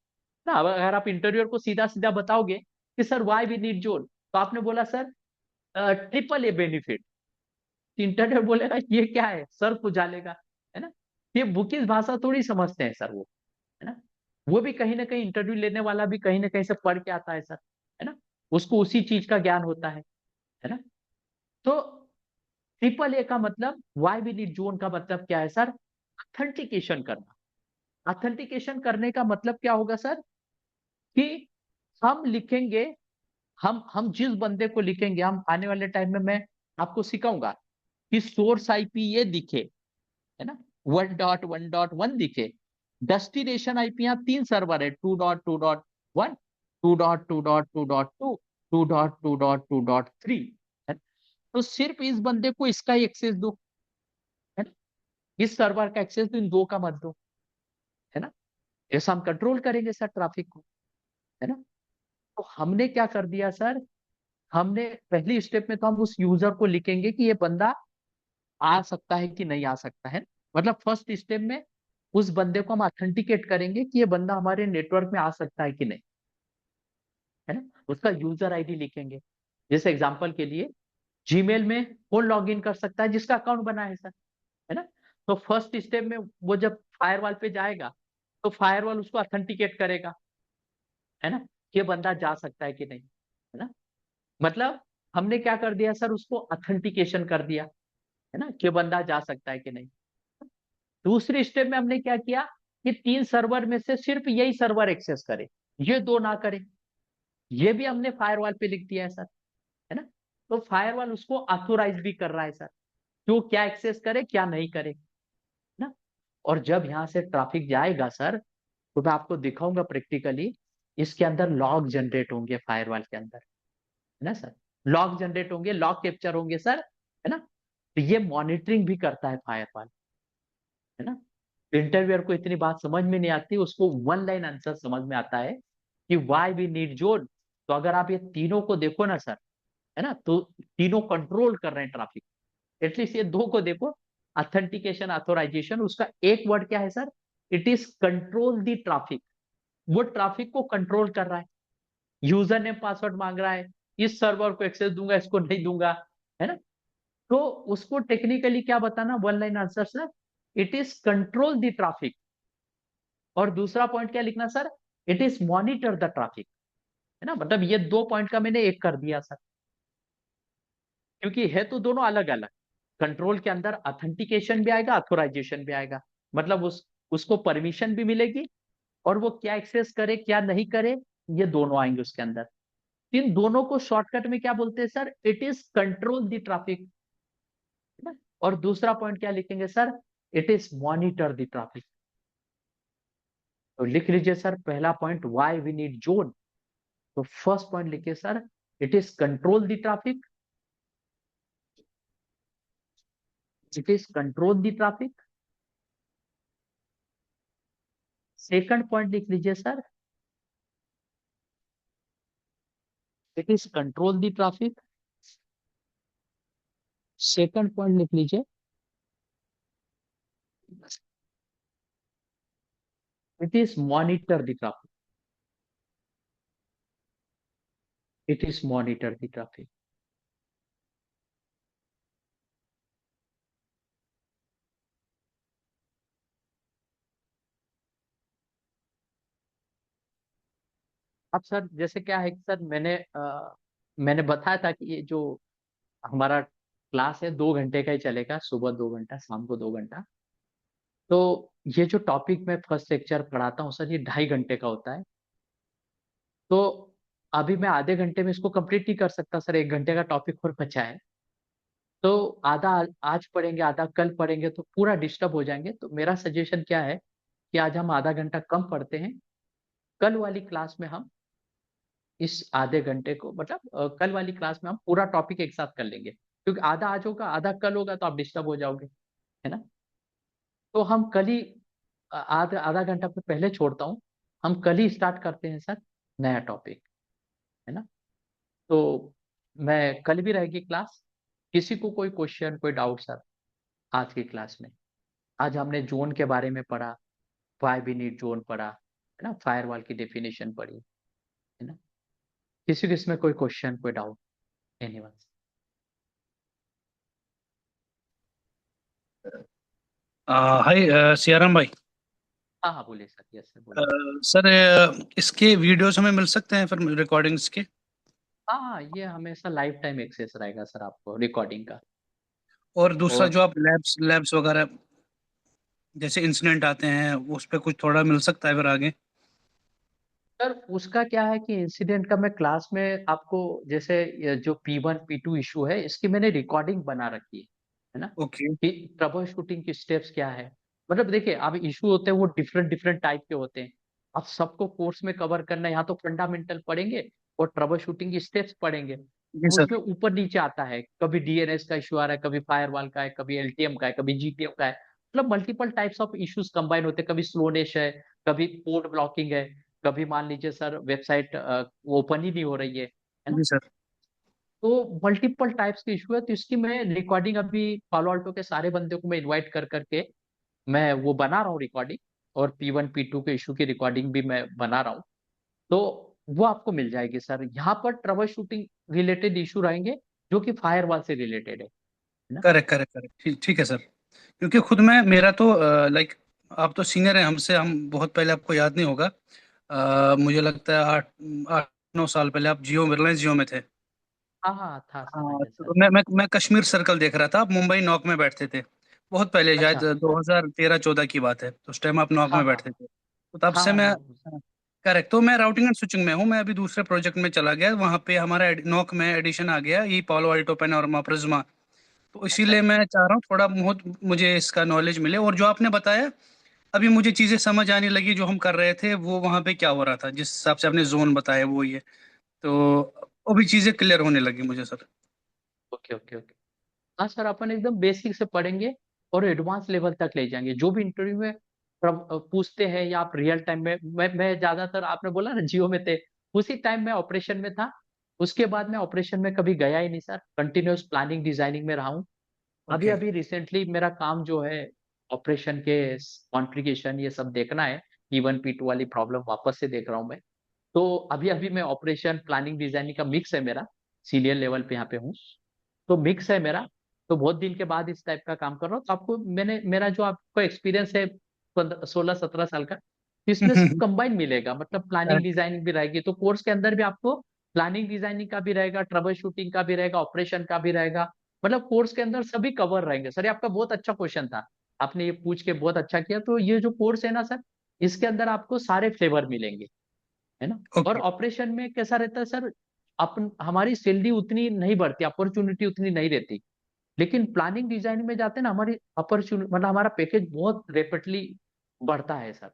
ना। अब अगर आप इंटरव्यूअर को सीधा सीधा बताओगे कि sir why we need zone, तो आपने बोला sir triple A benefit, interviewer बोलेगा ये क्या है, सर को जालेगा, है ना। ये बुकिश भाषा थोड़ी समझते हैं सर वो, है ना। वो भी कहीं ना कहीं इंटरव्यू लेने वाला भी कहीं ना कहीं से पढ़ के आता है सर, है ना। उसको उसी चीज का ज्ञान होता है ना। तो ट्रिपल ए का मतलब, वाई वी नीड जोन का मतलब क्या है सर, ऑथेंटिकेशन करना। ऑथेंटिकेशन करने का मतलब क्या होगा सर, कि हम लिखेंगे, हम जिस बंदे को लिखेंगे, हम आने वाले टाइम में मैं आपको सिखाऊंगा कि सोर्स आईपी ये दिखे, है ना, 1.1.1 दिखे। डेस्टिनेशन आईपी यहाँ 3 सर्वर है, 2.2.1, 2.2.2.2, 2.2.2.3, तो सिर्फ इस बंदे को इसका ही एक्सेस दो, है ना। इस सर्वर का एक्सेस तो इन 2 का मत दो, है ना। ऐसा हम कंट्रोल करेंगे सर ट्रैफिक को, है ना। तो हमने क्या कर दिया सर, हमने पहली स्टेप में तो हम उस यूजर को लिखेंगे कि ये बंदा आ सकता है कि नहीं आ सकता है। मतलब फर्स्ट स्टेप में उस बंदे को हम ऑथेंटिकेट करेंगे कि ये बंदा हमारे नेटवर्क में आ सकता है कि नहीं, है ना। उसका यूजर आईडी लिखेंगे। जैसे एग्जांपल के लिए, जीमेल में कौन लॉगिन कर सकता है, जिसका अकाउंट बना है सर, है ना। तो फर्स्ट स्टेप में वो जब फायरवॉल पे जाएगा, तो फायरवॉल उसको ऑथेंटिकेट करेगा, है ना, कि ये बंदा जा सकता है कि नहीं, है ना। मतलब हमने क्या कर दिया सर, उसको ऑथेंटिकेशन कर दिया, है ना, कि बंदा जा सकता है कि नहीं। दूसरे स्टेप में हमने क्या किया, कि 3 सर्वर में से सिर्फ यही सर्वर एक्सेस करे, ये 2 ना करे। ये भी हमने फायरवॉल पे लिख दिया है सर, है ना। तो फायरवॉल उसको ऑथोराइज भी कर रहा है सर, कि वो क्या एक्सेस करे क्या नहीं करे, है ना। और जब यहाँ से ट्रैफिक जाएगा सर, तो मैं आपको दिखाऊंगा प्रैक्टिकली, इसके अंदर लॉग जनरेट होंगे फायरवॉल के अंदर, है ना सर। लॉग जनरेट होंगे, लॉग कैप्चर होंगे सर, है ना। तो ये मॉनिटरिंग भी करता है फायरवॉल, है ना। इंटरव्यूअर को इतनी बात समझ में नहीं आती, उसको वन लाइन आंसर समझ में आता है कि वाई वी नीड जोन। तो अगर आप ये तीनों को देखो ना सर, है ना, तो तीनों कंट्रोल कर रहे हैं ट्रैफिक। एटलीस्ट ये 2 को देखो, ऑथेंटिकेशन, ऑथोराइजेशन, उसका एक वर्ड क्या है sir, it is control the traffic. वो ट्रैफिक को कंट्रोल कर रहा है। यूजर ने पासवर्ड मांग रहा है, इस सर्वर को एक्सेस दूंगा, इसको नहीं दूंगा, है ना। तो उसको टेक्निकली क्या बताना, one line answer sir, it is control the traffic. और दूसरा पॉइंट क्या लिखना sir, it is monitor the traffic, है ना। मतलब ये 2 पॉइंट का मैंने एक कर दिया सर, क्योंकि है तो दोनों अलग अलग। कंट्रोल के अंदर ऑथेंटिकेशन भी आएगा, ऑथोराइजेशन भी आएगा। मतलब उसको परमिशन भी मिलेगी, और वो क्या एक्सेस करे क्या नहीं करे, ये दोनों आएंगे उसके अंदर। इन दोनों को शॉर्टकट में क्या बोलते हैं sir, it is control the traffic, है ना। और दूसरा पॉइंट क्या लिखेंगे sir, it is monitor the traffic. तो लिख लीजिए सर, पहला point why we need zone. तो फर्स्ट पॉइंट लिखिए sir, it is control the traffic, it is control the traffic. Second point लिख लीजिए sir, it is control the traffic. Second point लिख लीजिए, it is monitor the traffic, it is monitor the traffic. अब sir जैसे क्या है कि sir मैंने बताया था कि ये जो हमारा क्लास है 2 घंटे का ही चलेगा, सुबह 2 घंटा, शाम को 2 घंटा। तो ये जो टॉपिक मैं फर्स्ट लेक्चर पढ़ाता हूँ सर, ये 2.5 घंटे का होता है। तो अभी मैं आधे घंटे में इसको कंप्लीट नहीं कर सकता सर, 1 घंटे का टॉपिक और बचा है। तो आधा आज पढ़ेंगे, आधा कल पढ़ेंगे, तो पूरा डिस्टर्ब हो जाएंगे। तो मेरा सजेशन क्या है कि आज हम आधा घंटा कम पढ़ते हैं। कल वाली क्लास में हम इस आधे घंटे को, मतलब कल वाली क्लास में हम पूरा टॉपिक एक साथ कर लेंगे, क्योंकि आधा आज होगा, आधा कल होगा, तो आप डिस्टर्ब हो जाओगे, है ना। तो हम कल ही आधा आधा घंटा पे पहले छोड़ता हूँ। हम कल ही स्टार्ट करते हैं सर, नया टॉपिक, है ना। तो मैं कल भी रहेगी क्लास। किसी को कोई क्वेश्चन, कोई डाउट सर आज की क्लास में? आज हमने जोन के बारे में पढ़ा, वाई वी नीड जोन पढ़ा, है ना, फायरवॉल की डेफिनेशन पढ़ी, है ना। किसी किसी में कोई क्वेश्चन, कोई डाउट? एनीवन? हाय सियाराम भाई। हाँ हाँ, बोलिए सर। यस सर, अ, बोलिए। सर इसके वीडियोस हमें मिल सकते हैं फिर, रिकॉर्डिंग्स के? हाँ हाँ, ये हमेशा लाइफ टाइम एक्सेस रहेगा सर आपको रिकॉर्डिंग का। और दूसरा और जो आप लैब्स लैब्स वगैरह जैसे इंसिडेंट आते हैं उस पे कुछ थोड़ा मिल सकता है फिर आगे? सर उसका क्या है कि इंसिडेंट का मैं क्लास में आपको, जैसे ये जो P1 P2 इशू है, इसकी मैंने रिकॉर्डिंग बना रखी है ना, ओके। कि ट्रबल शूटिंग की स्टेप्स क्या है। मतलब देखिए, अब इशू होते हैं वो डिफरेंट डिफरेंट टाइप के होते हैं। अब सबको कोर्स में कवर करना है, यहाँ तो फंडामेंटल पढ़ेंगे और ट्रबल शूटिंग की स्टेप्स पढ़ेंगे। जी अब सर। उसमें ऊपर नीचे आता है, कभी डीएनएस का इशू आ रहा है, कभी फायरवॉल का है, कभी एलटीएम का है, कभी जीटीएम का है। मतलब multiple types of issues combine होते हैं। कभी स्लोनेस है, कभी पोर्ट ब्लॉकिंग है, कभी मान लीजिए सर वेबसाइट ओपन ही नहीं हो रही है ना। जी सर। तो मल्टीपल टाइप्स के इशू है, तो इसकी मैं रिकॉर्डिंग अभी पालो अल्टो के सारे बंदे को मैं इनवाइट कर करके मैं वो बना रहा हूँ रिकॉर्डिंग। और P1 P2 के इशू की रिकॉर्डिंग भी मैं बना रहा हूँ। तो वो आपको मिल जाएगी सर। यहाँ पर ट्रबल शूटिंग रिलेटेड इशू रहेंगे, जो कि फायरवॉल से रिलेटेड है ना। करेक्ट करेक्ट करेक्ट, ठीक ठीक है सर। क्योंकि खुद में मेरा तो लाइक, आप तो सीनियर हैं हमसे, हम बहुत पहले, आपको याद नहीं होगा, मुझे लगता है 8 8 9 साल पहले आप जियो, रिलायंस जियो में थे। हाँ हाँ, था समय हाँ, है सर। तो मैं कश्मीर सर्कल देख रहा था, आप मुंबई नॉक में बैठते थे। बहुत पहले, शायद अच्छा। 2013 14 की बात है, तो उस टाइम आप नॉक हाँ में हाँ बैठते थे, तो तब हाँ से हाँ मैं। हाँ। करेक्ट, तो मैं राउटिंग एंड स्विचिंग में हूँ, मैं अभी दूसरे प्रोजेक्ट में चला गया, वहाँ पे हमारा नॉक में एडिशन आ गया, ये पालो अल्टो पैनोरमा प्रिज्मा। तो अच्छा इसीलिए अच्छा। मैं चाह रहा हूँ थोड़ा बहुत मुझे इसका नॉलेज मिले, और जो आपने बताया अभी मुझे चीजें समझ आने लगी, जो हम कर रहे थे वो वहाँ पे क्या हो रहा था, जिस हिसाब से आपने जोन बताया वो ये, तो अभी चीजें क्लियर होने लगी मुझे सर। Okay okay okay. हाँ सर, अपन एकदम बेसिक से पढ़ेंगे और एडवांस लेवल तक ले जाएंगे। जो भी इंटरव्यू में पूछते हैं, या आप रियल टाइम में, मैं ज्यादातर, आपने बोला ना जियो में थे, उसी टाइम में ऑपरेशन में था। उसके बाद मैं ऑपरेशन में कभी गया ही नहीं सर, कंटिन्यूअस प्लानिंग डिजाइनिंग में रहा हूँ। अभी ओके। अभी रिसेंटली मेरा काम जो है ऑपरेशन के कॉन्फ़िगरेशन ये सब देखना है। P1 P2 वाली प्रॉब्लम वापस से देख रहा हूँ मैं। तो अभी अभी मैं ऑपरेशन प्लानिंग डिजाइनिंग का मिक्स है मेरा, सीनियर लेवल पे यहाँ पे हूँ। तो मिक्स है मेरा। तो बहुत दिन के बाद इस टाइप का काम कर रहा हूँ। तो आपको मैंने, मेरा जो आपको एक्सपीरियंस है 16 17 साल का, इसमें सब कंबाइन मिलेगा। मतलब प्लानिंग करेक्ट। डिजाइनिंग भी रहेगी, तो कोर्स के अंदर भी आपको प्लानिंग डिजाइनिंग का भी रहेगा, ट्रबल शूटिंग का भी रहेगा, ऑपरेशन का भी रहेगा। मतलब कोर्स के अंदर सभी कवर रहेंगे सर। ये आपका बहुत अच्छा क्वेश्चन था, आपने ये पूछ के बहुत अच्छा किया। तो ये जो कोर्स है ना सर, इसके अंदर आपको सारे फ्लेवर मिलेंगे, है ना। और ओके। ऑपरेशन में कैसा रहता है सर, अपन हमारी सैलरी उतनी नहीं बढ़ती, अपॉर्चुनिटी उतनी नहीं रहती। लेकिन प्लानिंग डिजाइनिंग में जाते हैं ना, हमारी अपॉर्चुनिटी, मतलब हमारा पैकेज बहुत रेपिडली बढ़ता है सर।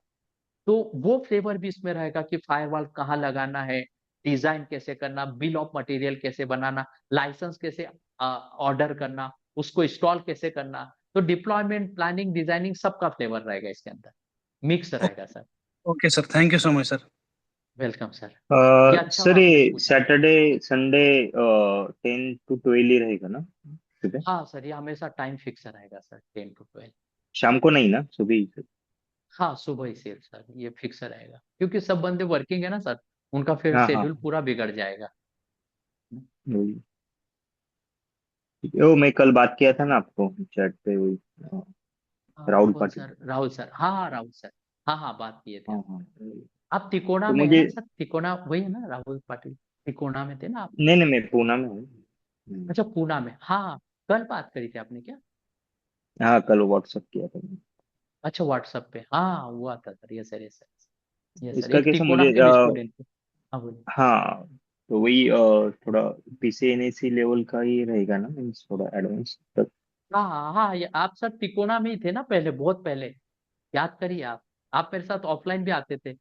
तो वो फ्लेवर भी इसमें रहेगा कि फायरवॉल कहाँ लगाना है, डिजाइन कैसे करना, बिल ऑफ मटेरियल कैसे बनाना, लाइसेंस कैसे ऑर्डर करना, उसको इंस्टॉल कैसे करना। तो डिप्लॉयमेंट, प्लानिंग, डिजाइनिंग सबका फ्लेवर रहेगा इसके अंदर, मिक्स रहेगा sir. Okay sir, thank you so much sir. Welcome sir. ये अच्छा हुआ सर आपने ये पूछा। सैटरडे संडे 10 to 12 ही रहेगा ना सुबह? हाँ सर, ये हमेशा टाइम फिक्स रहेगा सर, 10 to 12। शाम को नहीं ना, सुबह ही सर? हाँ, सुबह ही सेल सर, ये फिक्स रहेगा, क्योंकि सब बंदे वर्किंग है ना सर, उनका फिर हाँ हाँ। शेड्यूल पूरा बिगड़ जाएगा। वही। ठीक है, वो मैं कल बात किया था ना आपको चैट पे, वही राहुल कौन पाटिल। सर? राहुल सर, हाँ हाँ राहुल सर। हाँ हाँ, बात किए थे हाँ आप। हाँ। आप तिकोना तो में है मुझे, ना सर? तिकोना वही है ना, राहुल पाटिल? तिकोना में थे ना आप? नहीं नहीं, मैं पूना में हूँ। अच्छा, पूना में। हाँ हाँ, कल बात करी थी आपने क्या? हाँ, कल व्हाट्सअप किया था मैंने। अच्छा, व्हाट्सएप पे हाँ हुआ था सर। ये सर, ये सर, ये सर इसका एक कैसे तिकोना मुझे के भी स्टूडेंट थे। हाँ बोलिए। हाँ, तो वही थोड़ा पीसीएनएसी लेवल का ही रहेगा ना, मीन्स थोड़ा एडवांस तक। हाँ हाँ हाँ, ये आप सर तिकोना में ही थे ना पहले, बहुत पहले, याद करिए आप मेरे साथ ऑफलाइन भी आते थे।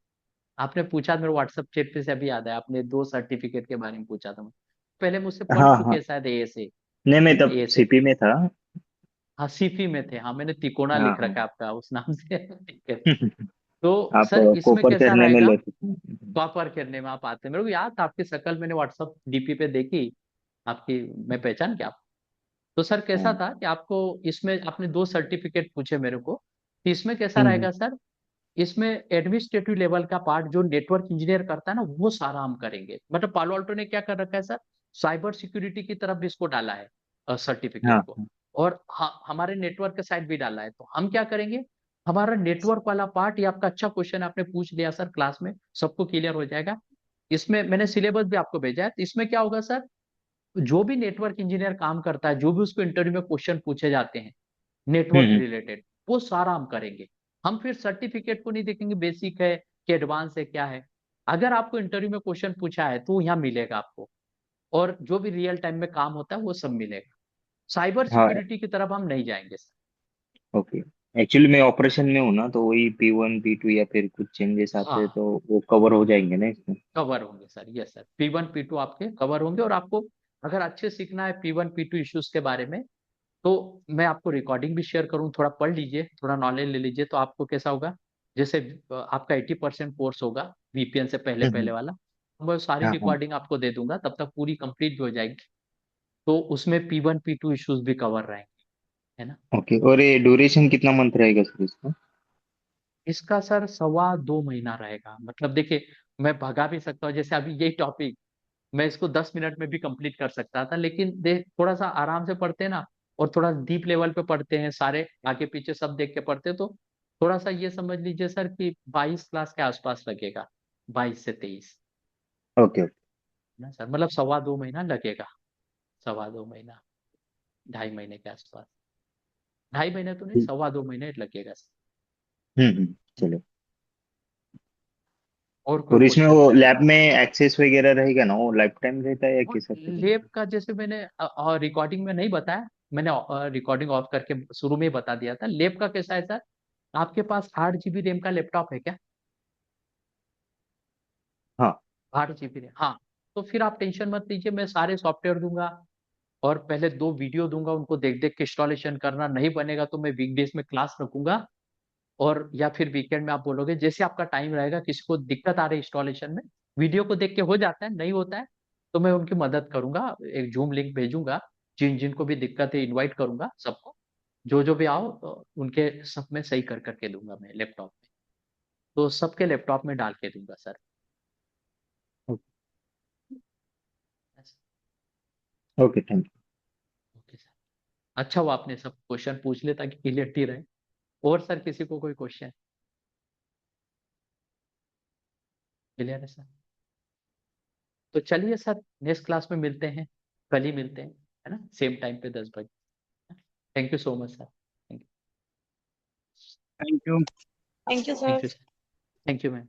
आपने पूछा, मेरे व्हाट्सएप चैट पे से अभी याद है, आपने 2 सर्टिफिकेट के बारे में पूछा था। पहले मुझसे पढ़ हाँ चुके हाँ, हैं शायद एएसए। नहीं मैं तब एएसए सीपी में था। हाँ सीफी में थे, हाँ मैंने तिकोना हाँ लिख हाँ। रखा है आपका उस नाम से। ठीक है। तो आप सर इसमें कोपर कैसा करने में रहेगा, लेते थे। कॉपर करने में आप आते हैं, मेरे को याद था आपकी शक्ल, मैंने व्हाट्सएप डीपी पे देखी आपकी, मैं पहचान क्या। तो सर कैसा हाँ। था कि आपको इसमें आपने 2 सर्टिफिकेट पूछे मेरे को, तो इसमें कैसा हम्म। रहेगा सर, इसमें एडमिनिस्ट्रेटिव लेवल का पार्ट जो नेटवर्क इंजीनियर करता है ना, वो सारा हम करेंगे। मतलब पालो अल्टो ने क्या कर रखा है सर, साइबर सिक्योरिटी की तरफ भी इसको डाला है सर्टिफिकेट हाँ को, हाँ। और हमारे नेटवर्क के साइड भी डाला है। तो हम क्या करेंगे, हमारा नेटवर्क वाला पार्ट, ये आपका अच्छा क्वेश्चन आपने पूछ लिया सर, क्लास में सबको क्लियर हो जाएगा। इसमें मैंने सिलेबस भी आपको भेजा है, तो इसमें क्या होगा सर, जो भी नेटवर्क इंजीनियर काम करता है, जो भी उसको इंटरव्यू में क्वेश्चन पूछे जाते हैं नेटवर्क हम्म। रिलेटेड, वो सारा हम करेंगे। हम फिर सर्टिफिकेट को नहीं देखेंगे बेसिक है कि एडवांस है क्या है। अगर आपको इंटरव्यू में क्वेश्चन पूछा है तो यहाँ मिलेगा आपको, और जो भी रियल टाइम में काम होता है वो सब मिलेगा। साइबर हाँ। सिक्योरिटी की तरफ हम नहीं जाएंगे सर। ओके। एक्चुअली मैं ऑपरेशन में हूँ ना, तो वही P1 P2 या फिर कुछ चेंजेस आते हैं हाँ तो वो कवर हो जाएंगे ना इसमें। कवर होंगे sir, yes sir, P1 P2 आपके कवर होंगे। और आपको अगर अच्छे सीखना है P1 P2 इश्यूज के बारे में, तो मैं आपको रिकॉर्डिंग भी शेयर करूँ, थोड़ा पढ़ लीजिए, थोड़ा नॉलेज ले लीजिए, तो आपको कैसा होगा, जैसे आपका 80% कोर्स होगा वीपीएन से पहले हम्म। पहले वाला, तो मैं सारी हाँ हाँ। रिकॉर्डिंग आपको दे दूंगा, तब तक पूरी कंप्लीट भी हो जाएगी। तो उसमें P1 P2 इश्यूज भी कवर रहेंगे, है ना। ओके, और ये ड्यूरेशन कितना मंथ रहेगा सर इसका? इसका सर 2.25 महीना रहेगा। मतलब देखिए, मैं भगा भी सकता हूँ, जैसे अभी यही टॉपिक मैं इसको 10 मिनट में भी कंप्लीट कर सकता था, लेकिन देख थोड़ा सा आराम से पढ़ते हैं ना, और थोड़ा डीप लेवल पे पढ़ते हैं, सारे आगे पीछे सब देख के पढ़ते हैं, तो थोड़ा सा ये समझ लीजिए सर कि 22 क्लास के आसपास लगेगा, 22 से 23, ओके ओके। ना सर, मतलब 2.25 महीना लगेगा, 2.25 महीना, 2.5 महीने के आसपास, 2.5 महीने तो नहीं, 2.25 महीने लगेगा सर। चलो। और कोई और इसमें क्वेश्चन वो सर। लैब में एक्सेस वगैरह रहेगा ना, वो लाइफ टाइम रहता है या और कैसा फिर? लेब का जैसे मैंने रिकॉर्डिंग में नहीं बताया, मैंने रिकॉर्डिंग ऑफ करके शुरू में ही बता दिया था। लेब का कैसा है सर, आपके पास 8 GB रैम का लैपटॉप है क्या, हाँ। 8 GB रैम, हाँ। तो फिर आप टेंशन मत लीजिए, मैं सारे सॉफ्टवेयर दूंगा, और पहले 2 वीडियो दूंगा, उनको देख देख के इंस्टॉलेशन करना, नहीं बनेगा तो मैं वीकडेज में क्लास रखूंगा, और या फिर वीकेंड में आप बोलोगे, जैसे आपका टाइम रहेगा, किसी को दिक्कत आ रही है इंस्टॉलेशन में, वीडियो को देख के हो जाता है, नहीं होता है तो मैं उनकी मदद करूंगा, एक जूम लिंक भेजूंगा, जिन जिनको भी दिक्कत है इनवाइट करूंगा सबको, जो जो भी आओ तो उनके सब में सही कर करके दूंगा मैं लैपटॉप में, तो सबके लैपटॉप में डाल के दूंगा sir. Okay, thank okay sir, अच्छा वो आपने सब क्वेश्चन पूछ ले ताकि क्लियरिटी रहे। और सर किसी को कोई क्वेश्चन, क्लियर है सर। तो चलिए सर, नेक्स्ट क्लास में मिलते हैं, कल ही मिलते हैं, है ना, सेम टाइम पे 10 बजे। Thank you so much sir, thank thank you. Thank you, you, sir. Thank you sir, thank you ma'am.